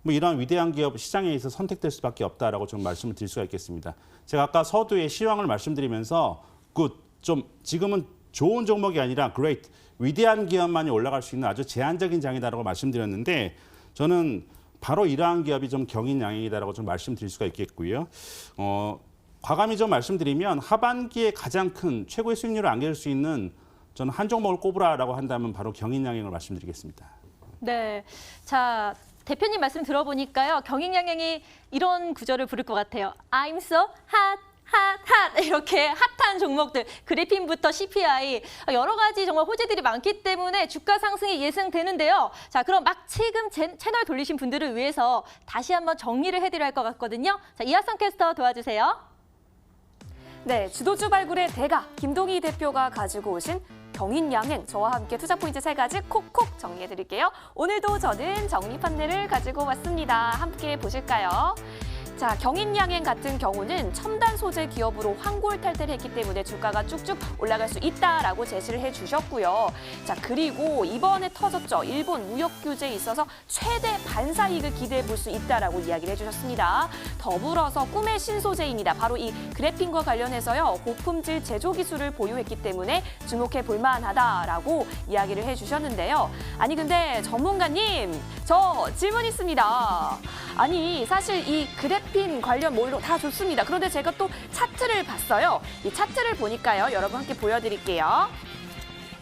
뭐 이런 위대한 기업 시장에 있어 선택될 수밖에 없다라고 좀 말씀을 드릴 수가 있겠습니다. 제가 아까 서두에 시황을 말씀드리면서 좀 지금은 좋은 종목이 아니라 great 위대한 기업만이 올라갈 수 있는 아주 제한적인 장이다라고 말씀드렸는데 저는 바로 이러한 기업이 좀 경인양행이다라고 좀 말씀드릴 수가 있겠고요. 과감히 좀 말씀드리면 하반기에 가장 큰 최고의 수익률을 안길 수 있는 저는 한 종목을 꼽으라라고 한다면 바로 경인양행을 말씀드리겠습니다. 네. 자, 대표님 말씀 들어보니까요. 경인양행이 이런 구절을 부를 것 같아요. I'm so hot. 핫 이렇게 핫한 종목들 그래핀부터 CPI 여러 가지 정말 호재들이 많기 때문에 주가 상승이 예상되는데요. 자, 그럼 막 지금 채널 돌리신 분들을 위해서 다시 한번 정리를 해드려야 할 것 같거든요. 자, 이하성 캐스터 도와주세요. 네, 주도주 발굴의 대가 김동희 대표가 가지고 오신 경인양행 저와 함께 투자 포인트 3가지 콕콕 정리해드릴게요. 오늘도 저는 정리 판넬을 가지고 왔습니다. 함께 보실까요? 자, 경인양행 같은 경우는 첨단 소재 기업으로 환골탈태를 했기 때문에 주가가 쭉쭉 올라갈 수 있다라고 제시를 해주셨고요. 자, 그리고 이번에 터졌죠. 일본 무역 규제에 있어서 최대 반사 이익을 기대해 볼 수 있다라고 이야기를 해주셨습니다. 더불어서 꿈의 신소재입니다. 바로 이 그래핀과 관련해서요. 고품질 제조 기술을 보유했기 때문에 주목해 볼 만하다라고 이야기를 해주셨는데요. 아니 근데 전문가님, 저 질문 있습니다. 아니 사실 이 그래핀 관련 뭘로 다 좋습니다. 그런데 제가 또 차트를 봤어요. 이 차트를 보니까요. 여러분 함께 보여드릴게요.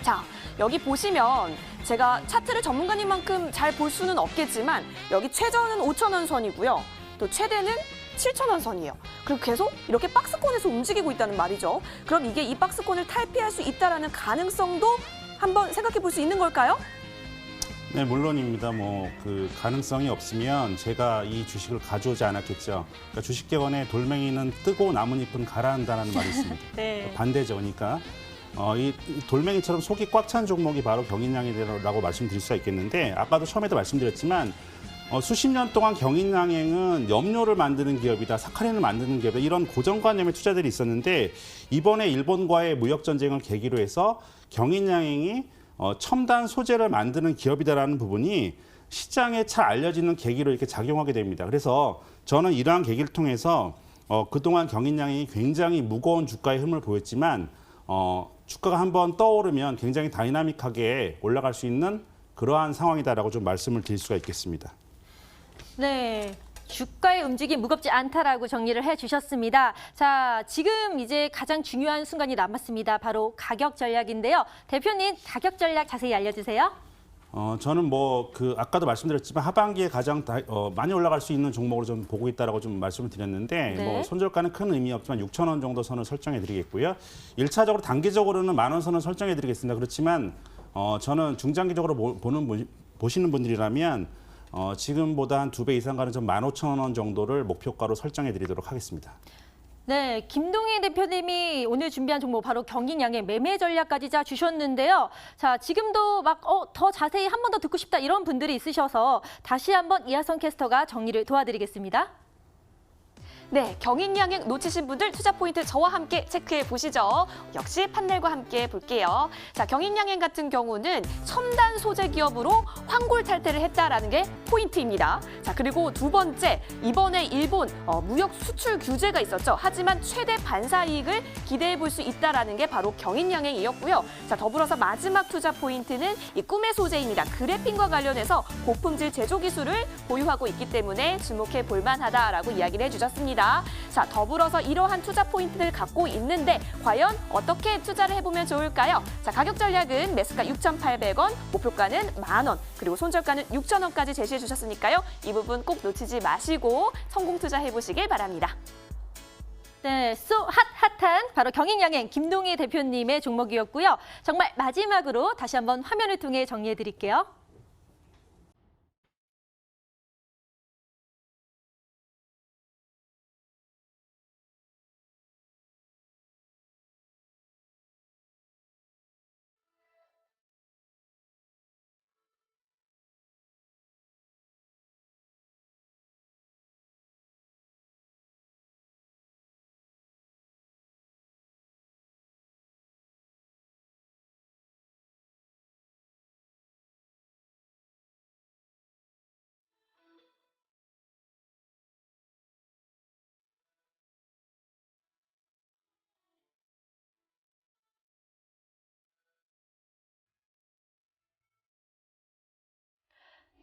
자, 여기 보시면 제가 차트를 전문가님만큼 잘 볼 수는 없겠지만 여기 최저는 5,000원 선이고요. 또 최대는 7,000원 선이에요. 그리고 계속 이렇게 박스권에서 움직이고 있다는 말이죠. 그럼 이게 이 박스권을 탈피할 수 있다는 가능성도 한번 생각해 볼 수 있는 걸까요? 네, 물론입니다. 그 가능성이 없으면 제가 이 주식을 가져오지 않았겠죠. 그러니까 주식계원의 돌멩이는 뜨고 나뭇잎은 가라앉다라는 말이 있습니다. 네. 반대죠. 그러니까 이 돌멩이처럼 속이 꽉 찬 종목이 바로 경인양행이라고 말씀드릴 수가 있겠는데 아까도 처음에도 말씀드렸지만 수십 년 동안 경인양행은 염료를 만드는 기업이다, 사카린을 만드는 기업이다 이런 고정관념의 투자들이 있었는데 이번에 일본과의 무역 전쟁을 계기로 해서 경인양행이 첨단 소재를 만드는 기업이다라는 부분이 시장에 잘 알려지는 계기로 이렇게 작용하게 됩니다. 그래서 저는 이러한 계기를 통해서 그동안 경인양행이 굉장히 무거운 주가의 흐름을 보였지만 주가가 한번 떠오르면 굉장히 다이나믹하게 올라갈 수 있는 그러한 상황이다라고 좀 말씀을 드릴 수가 있겠습니다. 네. 주가의 움직임 무겁지 않다라고 정리를 해주셨습니다. 자, 지금 이제 가장 중요한 순간이 남았습니다. 바로 가격 전략인데요. 대표님, 가격 전략 자세히 알려주세요. 저는 아까도 말씀드렸지만 하반기에 가장 많이 올라갈 수 있는 종목으로 좀 보고 있다라고 좀 말씀을 드렸는데 네. 손절가는 큰 의미 없지만 6,000원 정도 선을 설정해 드리겠고요. 1차적으로 단기적으로는 10,000원 선을 설정해 드리겠습니다. 그렇지만 저는 중장기적으로 보시는 분들이라면 지금보다 한 2배 이상 가는 좀 15,000원 정도를 목표가로 설정해 드리도록 하겠습니다. 네, 김동희 대표님이 오늘 준비한 종목 바로 경인양의 매매 전략까지 짜주셨는데요. 자, 지금도 막 더 자세히 한 번 더 듣고 싶다 이런 분들이 있으셔서 다시 한번 이하성 캐스터가 정리를 도와드리겠습니다. 네, 경인양행 놓치신 분들 투자 포인트 저와 함께 체크해 보시죠. 역시 판넬과 함께 볼게요. 자, 경인양행 같은 경우는 첨단 소재 기업으로 환골 탈퇴를 했다라는 게 포인트입니다. 자, 그리고 두 번째, 이번에 일본 무역 수출 규제가 있었죠. 하지만 최대 반사 이익을 기대해 볼 수 있다라는 게 바로 경인양행이었고요. 자, 더불어서 마지막 투자 포인트는 이 꿈의 소재입니다. 그래핀과 관련해서 고품질 제조 기술을 보유하고 있기 때문에 주목해 볼 만하다라고 이야기를 해주셨습니다. 자, 더불어서 이러한 투자 포인트를 갖고 있는데 과연 어떻게 투자를 해보면 좋을까요? 자, 가격 전략은 매수가 6,800원, 목표가는 10,000원, 그리고 손절가는 6,000원까지 제시해 주셨으니까요. 이 부분 꼭 놓치지 마시고 성공 투자해보시길 바랍니다. 네, 핫한 바로 경인양행 김동희 대표님의 종목이었고요. 정말 마지막으로 다시 한번 화면을 통해 정리해드릴게요.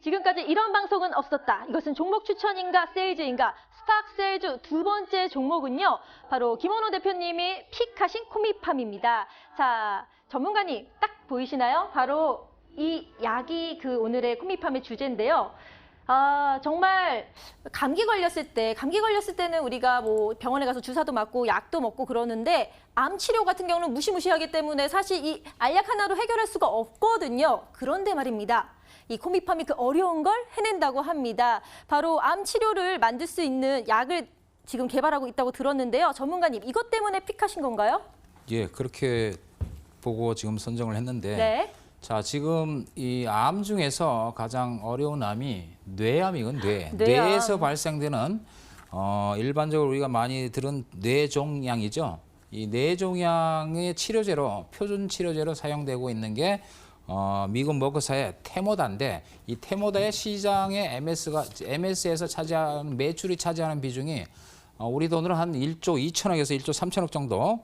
지금까지 이런 방송은 없었다. 이것은 종목 추천인가 세일즈인가? 스팍 세일즈 두 번째 종목은요. 바로 김원호 대표님이 픽하신 코미팜입니다. 자, 전문가님 딱 보이시나요? 바로 이 약이 그 오늘의 코미팜의 주제인데요. 정말 감기 걸렸을 때는 우리가 뭐 병원에 가서 주사도 맞고 약도 먹고 그러는데 암 치료 같은 경우는 무시무시하기 때문에 사실 이 알약 하나로 해결할 수가 없거든요. 그런데 말입니다. 이 코미팜이 그 어려운 걸 해낸다고 합니다. 바로 암 치료를 만들 수 있는 약을 지금 개발하고 있다고 들었는데요. 전문가님, 이것 때문에 픽하신 건가요? 예, 그렇게 보고 지금 선정을 했는데 네. 자, 지금 이 암 중에서 가장 어려운 암이 뇌암이건 뇌암. 뇌에서 발생되는 일반적으로 우리가 많이 들은 뇌종양이죠. 이 뇌종양의 치료제로 표준 치료제로 사용되고 있는 게 미국 머크사의 테모다인데 이 테모다의 시장의 MS에서 차지하는 매출이 차지하는 비중이 우리 돈으로 한 1조 2천억에서 1조 3천억 정도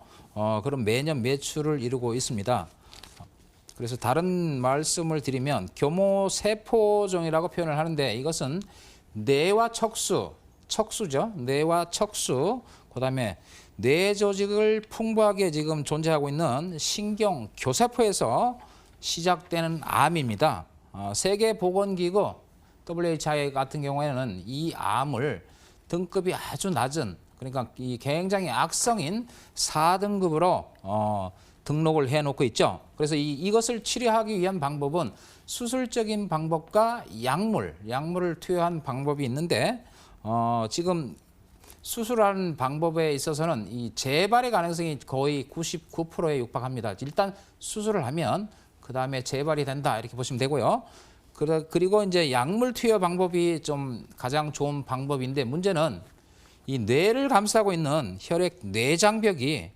그런 매년 매출을 이루고 있습니다. 그래서 다른 말씀을 드리면 교모세포종이라고 표현을 하는데 이것은 뇌와 척수죠. 뇌와 척수, 그다음에 뇌 조직을 풍부하게 지금 존재하고 있는 신경 교세포에서 시작되는 암입니다. 세계보건기구 WHO 같은 경우에는 이 암을 등급이 아주 낮은, 그러니까 이 굉장히 악성인 4등급으로 등록을 해놓고 있죠. 그래서 이것을 치료하기 위한 방법은 수술적인 방법과 약물을 투여한 방법이 있는데 지금 수술하는 방법에 있어서는 이 재발의 가능성이 거의 99%에 육박합니다. 일단 수술을 하면 그 다음에 재발이 된다 이렇게 보시면 되고요. 그리고 이제 약물 투여 방법이 좀 가장 좋은 방법인데 문제는 이 뇌를 감싸고 있는 혈액 내장벽이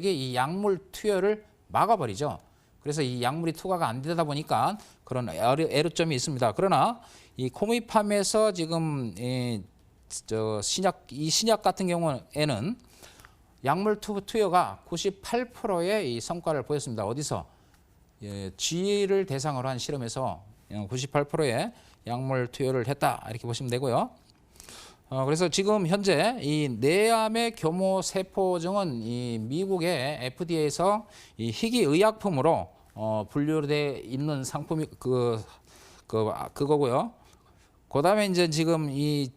이 약물 투여를 막아버리죠. 그래서 이 약물이 투과가 안 되다 보니까 그런 애로점이 있습니다. 그러나 이 코미팜에서 지금 이 신약 같은 경우에는 약물 투여가 98%의 이 성과를 보였습니다. 어디서? 쥐를 대상으로 한 실험에서 98%의 약물 투여를 했다 이렇게 보시면 되고요. 그래서 지금 현재 이 뇌암의 교모세포종은 이 미국의 FDA에서 이 희귀 의약품으로 분류돼 있는 상품이 그거고요. 그다음에 이제 지금 이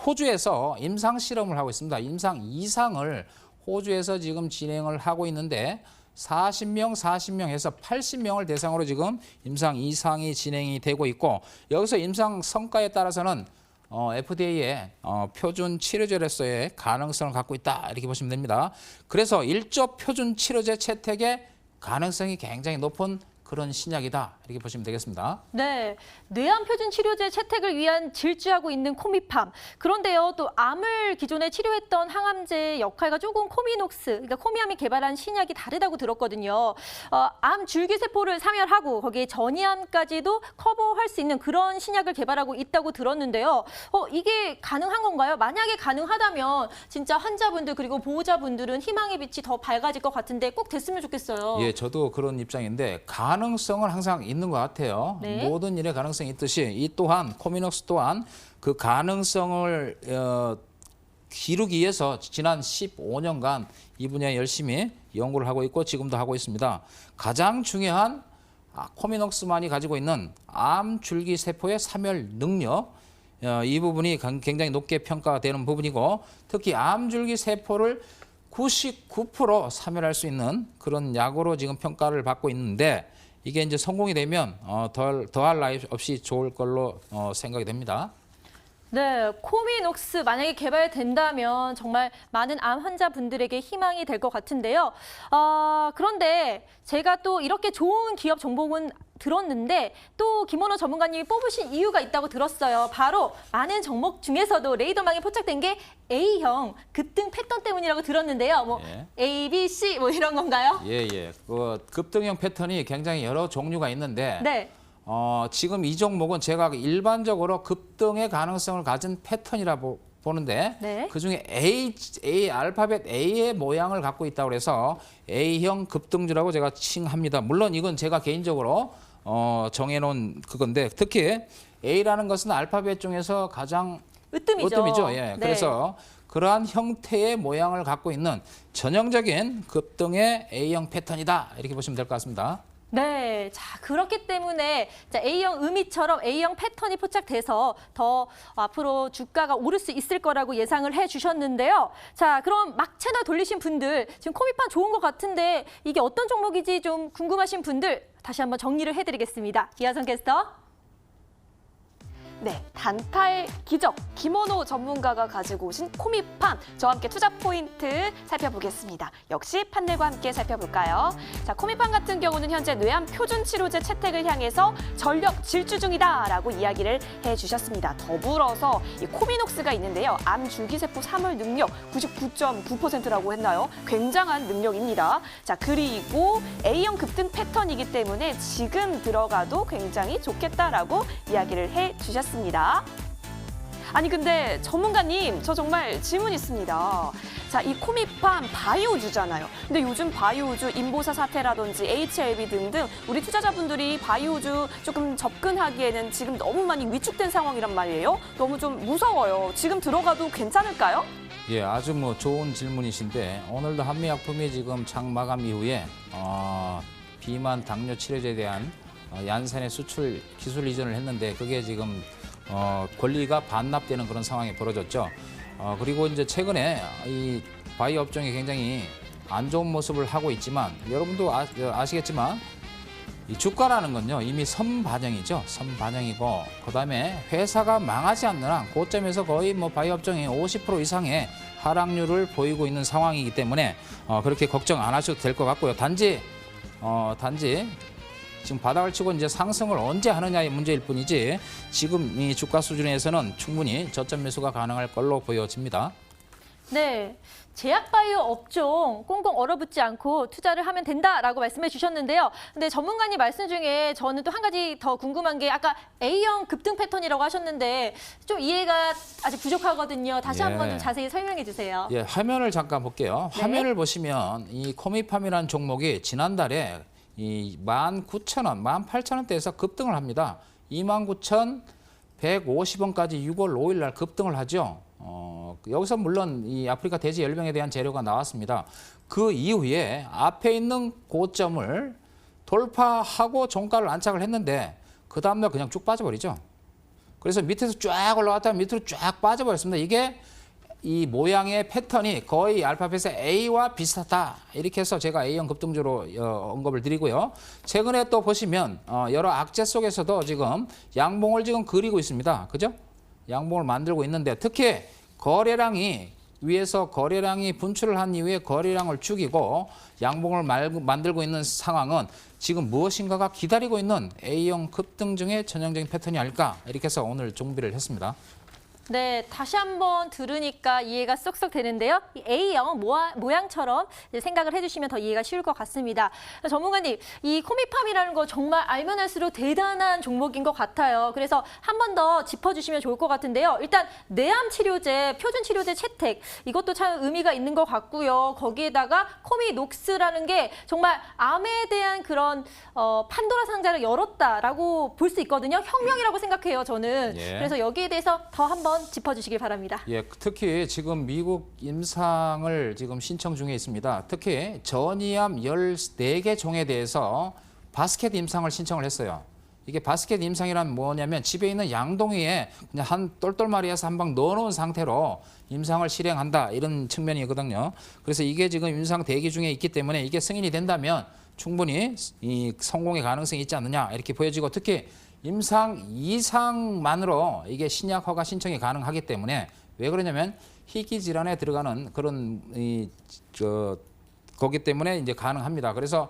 호주에서 임상 실험을 하고 있습니다. 임상 2상을 호주에서 지금 진행을 하고 있는데 40명에서 80명을 대상으로 지금 임상 2상이 진행이 되고 있고 여기서 임상 성과에 따라서는 FDA의 표준 치료제로서의 가능성을 갖고 있다 이렇게 보시면 됩니다. 그래서 1조 표준 치료제 채택의 가능성이 굉장히 높은 그런 신약이다 이렇게 보시면 되겠습니다. 네, 뇌암 표준 치료제 채택을 위한 질주하고 있는 코미팜. 그런데요, 또 암을 기존에 치료했던 항암제의 역할과 조금 코미녹스, 그러니까 코미암이 개발한 신약이 다르다고 들었거든요. 암 줄기세포를 사멸하고 거기에 전이암까지도 커버할 수 있는 그런 신약을 개발하고 있다고 들었는데요. 이게 가능한 건가요? 만약에 가능하다면 진짜 환자분들 그리고 보호자분들은 희망의 빛이 더 밝아질 것 같은데 꼭 됐으면 좋겠어요. 예, 저도 그런 입장인데 가능성은 항상 있는 것 같아요. 네. 모든 일에 가능성이 있듯이 이 또한 코미녹스 또한 그 가능성을 기르기 위해서 지난 15년간 이 분야에 열심히 연구를 하고 있고 지금도 하고 있습니다. 가장 중요한 코미녹스만이 가지고 있는 암 줄기 세포의 사멸 능력, 이 부분이 굉장히 높게 평가되는 부분이고 특히 암 줄기 세포를 99% 사멸할 수 있는 그런 약으로 지금 평가를 받고 있는데 이게 이제 성공이 되면 더할 나위 없이 좋을 걸로 생각이 됩니다. 네, 코미녹스 만약에 개발된다면 정말 많은 암 환자분들에게 희망이 될 것 같은데요. 그런데 제가 또 이렇게 좋은 기업 정보는 들었는데 또 김원호 전문가님이 뽑으신 이유가 있다고 들었어요. 바로 많은 종목 중에서도 레이더망에 포착된 게 A형 급등 패턴 때문이라고 들었는데요. 뭐 예. A, B, C 뭐 이런 건가요? 예. 그 급등형 패턴이 굉장히 여러 종류가 있는데 네. 지금 이 종목은 제가 일반적으로 급등의 가능성을 가진 패턴이라고 보는데 네. 그중에 A 알파벳 A의 모양을 갖고 있다고 해서 A형 급등주라고 제가 칭합니다. 물론 이건 제가 개인적으로 정해놓은 그건데 특히 A라는 것은 알파벳 중에서 가장 으뜸이죠. 예. 네. 그래서 그러한 형태의 모양을 갖고 있는 전형적인 급등의 A형 패턴이다 이렇게 보시면 될 것 같습니다. 네, 자 그렇기 때문에 A형 의미처럼 A형 패턴이 포착돼서 더 앞으로 주가가 오를 수 있을 거라고 예상을 해주셨는데요. 자, 그럼 막 채널 돌리신 분들 지금 코미팜 좋은 것 같은데 이게 어떤 종목인지 좀 궁금하신 분들 다시 한번 정리를 해드리겠습니다. 이하선 캐스터. 네, 단타의 기적 김원호 전문가가 가지고 오신 코미팜 저와 함께 투자 포인트 살펴보겠습니다. 역시 판넬과 함께 살펴볼까요? 자, 코미팜 같은 경우는 현재 뇌암 표준 치료제 채택을 향해서 전력 질주 중이다라고 이야기를 해주셨습니다. 더불어서 이 코미녹스가 있는데요. 암 줄기세포 사멸 능력 99.9%라고 했나요? 굉장한 능력입니다. 자, 그리고 A형 급등 패턴이기 때문에 지금 들어가도 굉장히 좋겠다라고 이야기를 해주셨습니다. 아니 근데 전문가님 저 정말 질문 있습니다. 자, 이 코미팜 바이오주잖아요. 근데 요즘 바이오주 인보사 사태라든지 HLB 등등 우리 투자자분들이 바이오주 조금 접근하기에는 지금 너무 많이 위축된 상황이란 말이에요. 너무 좀 무서워요. 지금 들어가도 괜찮을까요? 예, 아주 좋은 질문이신데 오늘도 한미약품이 지금 장 마감 이후에 비만 당뇨 치료제에 대한 얀센의 수출 기술 이전을 했는데 그게 지금 권리가 반납되는 그런 상황이 벌어졌죠. 그리고 이제 최근에 이 바이오 업종이 굉장히 안 좋은 모습을 하고 있지만 여러분도 아시겠지만 이 주가라는 건요 이미 선반영이죠. 선반영이고 그다음에 회사가 망하지 않는 한 고점에서 거의 바이오 업종이 50% 이상의 하락률을 보이고 있는 상황이기 때문에 그렇게 걱정 안 하셔도 될 것 같고요. 단지 지금 바닥을 치고 이제 상승을 언제 하느냐의 문제일 뿐이지 지금 이 주가 수준에서는 충분히 저점 매수가 가능할 걸로 보여집니다. 네, 제약바이오 업종 꽁꽁 얼어붙지 않고 투자를 하면 된다라고 말씀해 주셨는데요. 근데 전문가님 말씀 중에 저는 또 한 가지 더 궁금한 게 아까 A형 급등 패턴이라고 하셨는데 좀 이해가 아직 부족하거든요. 다시 한번 좀 자세히 설명해 주세요. 예, 화면을 잠깐 볼게요. 네. 화면을 보시면 이 코미팜이라는 종목이 지난달에 이 19,000원, 18,000원대에서 급등을 합니다. 29,150원까지 6월 5일 날 급등을 하죠. 여기서 물론 이 아프리카 돼지 열병에 대한 재료가 나왔습니다. 그 이후에 앞에 있는 고점을 돌파하고 종가를 안착을 했는데 그 다음날 그냥 쭉 빠져버리죠. 그래서 밑에서 쫙 올라갔다가 밑으로 쫙 빠져버렸습니다. 이게 이 모양의 패턴이 거의 알파벳의 A와 비슷하다. 이렇게 해서 제가 A형 급등주로 언급을 드리고요. 최근에 또 보시면 여러 악재 속에서도 지금 양봉을 지금 그리고 있습니다. 그죠? 양봉을 만들고 있는데 특히 거래량이 위에서 거래량이 분출을 한 이후에 거래량을 죽이고 양봉을 만들고 있는 상황은 지금 무엇인가가 기다리고 있는 A형 급등 중에 전형적인 패턴이 아닐까 이렇게 해서 오늘 정비를 했습니다. 네, 다시 한번 들으니까 이해가 쏙쏙 되는데요. 이 A형 모양처럼 이제 생각을 해주시면 더 이해가 쉬울 것 같습니다. 전문가님, 이 코미팜이라는 거 정말 알면 할수록 대단한 종목인 것 같아요. 그래서 한 번 더 짚어주시면 좋을 것 같은데요. 일단 내암 치료제, 표준 치료제 채택, 이것도 참 의미가 있는 것 같고요. 거기에다가 코미녹스라는 게 정말 암에 대한 그런 판도라 상자를 열었다라고 볼 수 있거든요. 혁명이라고 생각해요, 저는. 예. 그래서 여기에 대해서 더 한번 짚어주시길 바랍니다. 예, 특히 지금 미국 임상을 지금 신청 중에 있습니다. 특히 전이암 14개 종에 대해서 바스켓 임상을 신청을 했어요. 이게 바스켓 임상이란 뭐냐면 집에 있는 양동이에 그냥 한 똘똘마리에서 한 방 넣어놓은 상태로 임상을 실행한다 이런 측면이거든요. 그래서 이게 지금 임상 대기 중에 있기 때문에 이게 승인이 된다면 충분히 이 성공의 가능성이 있지 않느냐 이렇게 보여지고 특히 임상 이상만으로 이게 신약 허가 신청이 가능하기 때문에 왜 그러냐면 희귀 질환에 들어가는 그런 거기 때문에 이제 가능합니다. 그래서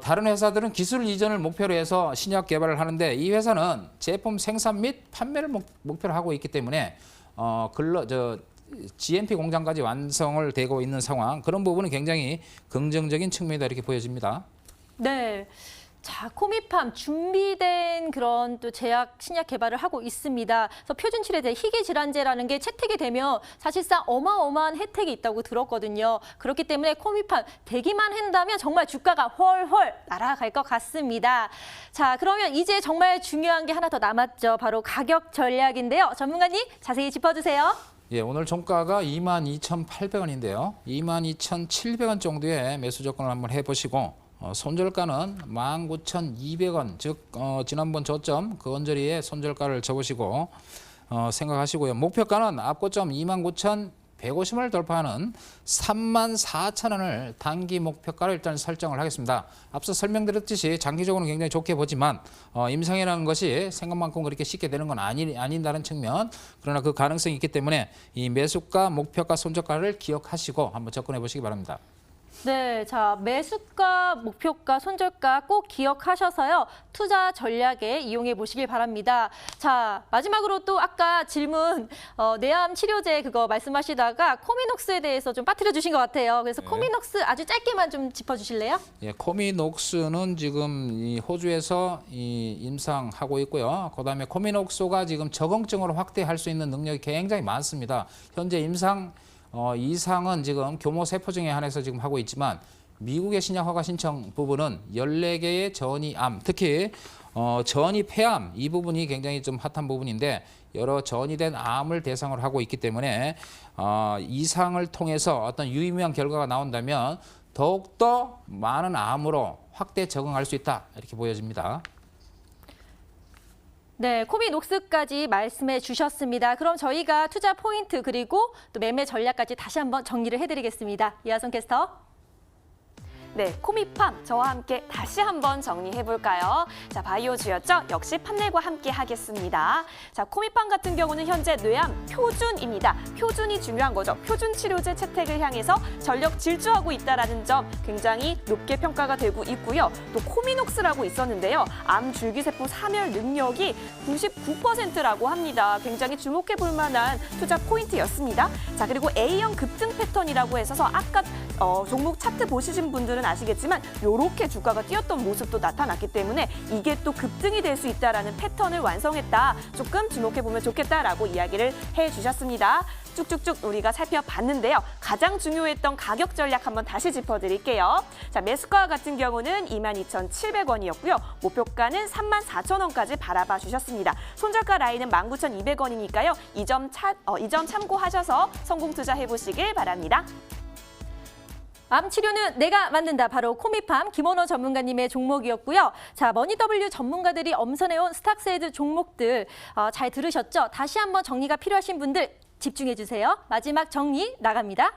다른 회사들은 기술 이전을 목표로 해서 신약 개발을 하는데 이 회사는 제품 생산 및 판매를 목표로 하고 있기 때문에 GMP 공장까지 완성을 되고 있는 상황 그런 부분은 굉장히 긍정적인 측면이다 이렇게 보여집니다. 네. 자, 코미팜 준비된 그런 또 제약 신약 개발을 하고 있습니다. 그래서 표준 치료제 희귀 질환제라는 게 채택이 되면 사실상 어마어마한 혜택이 있다고 들었거든요. 그렇기 때문에 코미팜 되기만 한다면 정말 주가가 훨훨 날아갈 것 같습니다. 자, 그러면 이제 정말 중요한 게 하나 더 남았죠. 바로 가격 전략인데요. 전문가님 자세히 짚어주세요. 예, 오늘 종가가 22,800원인데요. 22,700원 정도의 매수 조건을 한번 해보시고 손절가는 19,200원, 즉 지난번 저점 그 언저리에 손절가를 접으시고 생각하시고요. 목표가는 앞고점 29,150원을 돌파하는 34,000원을 단기 목표가를 일단 설정을 하겠습니다. 앞서 설명드렸듯이 장기적으로는 굉장히 좋게 보지만 임상이라는 것이 생각만큼 그렇게 쉽게 되는 건 아닌다는 측면 그러나 그 가능성이 있기 때문에 이 매수가, 목표가, 손절가를 기억하시고 한번 접근해 보시기 바랍니다. 네, 자 매수가, 목표가, 손절가 꼭 기억하셔서요. 투자 전략에 이용해 보시길 바랍니다. 자 마지막으로 또 아까 질문 내암 치료제 그거 말씀하시다가 코미녹스에 대해서 좀 빠뜨려 주신 것 같아요. 그래서 코미녹스 아주 짧게만 좀 짚어주실래요? 예, 코미녹스는 지금 이 호주에서 임상하고 있고요. 그다음에 코미녹스가 지금 적응증으로 확대할 수 있는 능력이 굉장히 많습니다. 현재 임상 이상은 지금 교모 세포 중에 한해서 지금 하고 있지만 미국의 신약 허가 신청 부분은 14개의 전이암, 특히 전이 폐암 이 부분이 굉장히 좀 핫한 부분인데 여러 전이된 암을 대상으로 하고 있기 때문에 이상을 통해서 어떤 유의미한 결과가 나온다면 더욱더 많은 암으로 확대 적응할 수 있다 이렇게 보여집니다. 네, 코미녹스까지 말씀해 주셨습니다. 그럼 저희가 투자 포인트 그리고 또 매매 전략까지 다시 한번 정리를 해드리겠습니다. 이하선 캐스터. 네, 코미팜 저와 함께 다시 한번 정리해볼까요? 자, 바이오주였죠? 역시 판넬과 함께 하겠습니다. 자, 코미팜 같은 경우는 현재 뇌암 표준입니다. 표준이 중요한 거죠. 표준 치료제 채택을 향해서 전력 질주하고 있다는 점 굉장히 높게 평가가 되고 있고요. 또 코미녹스라고 있었는데요. 암 줄기세포 사멸 능력이 99%라고 합니다. 굉장히 주목해볼 만한 투자 포인트였습니다. 자, 그리고 A형 급등 패턴이라고 해서 아까 종목 차트 보시신 분들은 아시겠지만 이렇게 주가가 뛰었던 모습도 나타났기 때문에 이게 또 급등이 될 수 있다라는 패턴을 완성했다. 조금 주목해보면 좋겠다라고 이야기를 해주셨습니다. 쭉쭉쭉 우리가 살펴봤는데요. 가장 중요했던 가격 전략 한번 다시 짚어드릴게요. 자, 매수가 같은 경우는 22,700원이었고요. 목표가는 34,000원까지 바라봐 주셨습니다. 손절가 라인은 19,200원이니까요. 이 점 참고하셔서 성공 투자해보시길 바랍니다. 암 치료는 내가 만든다. 바로 코미팜 김원호 전문가님의 종목이었고요. 자, 머니W 전문가들이 엄선해온 스탁스헤드 종목들 잘 들으셨죠? 다시 한번 정리가 필요하신 분들 집중해 주세요. 마지막 정리 나갑니다.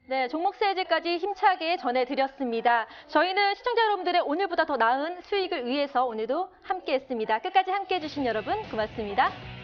네, 종목 세제까지 힘차게 전해드렸습니다. 저희는 시청자 여러분들의 오늘보다 더 나은 수익을 위해서 오늘도 함께했습니다. 끝까지 함께해 주신 여러분 고맙습니다.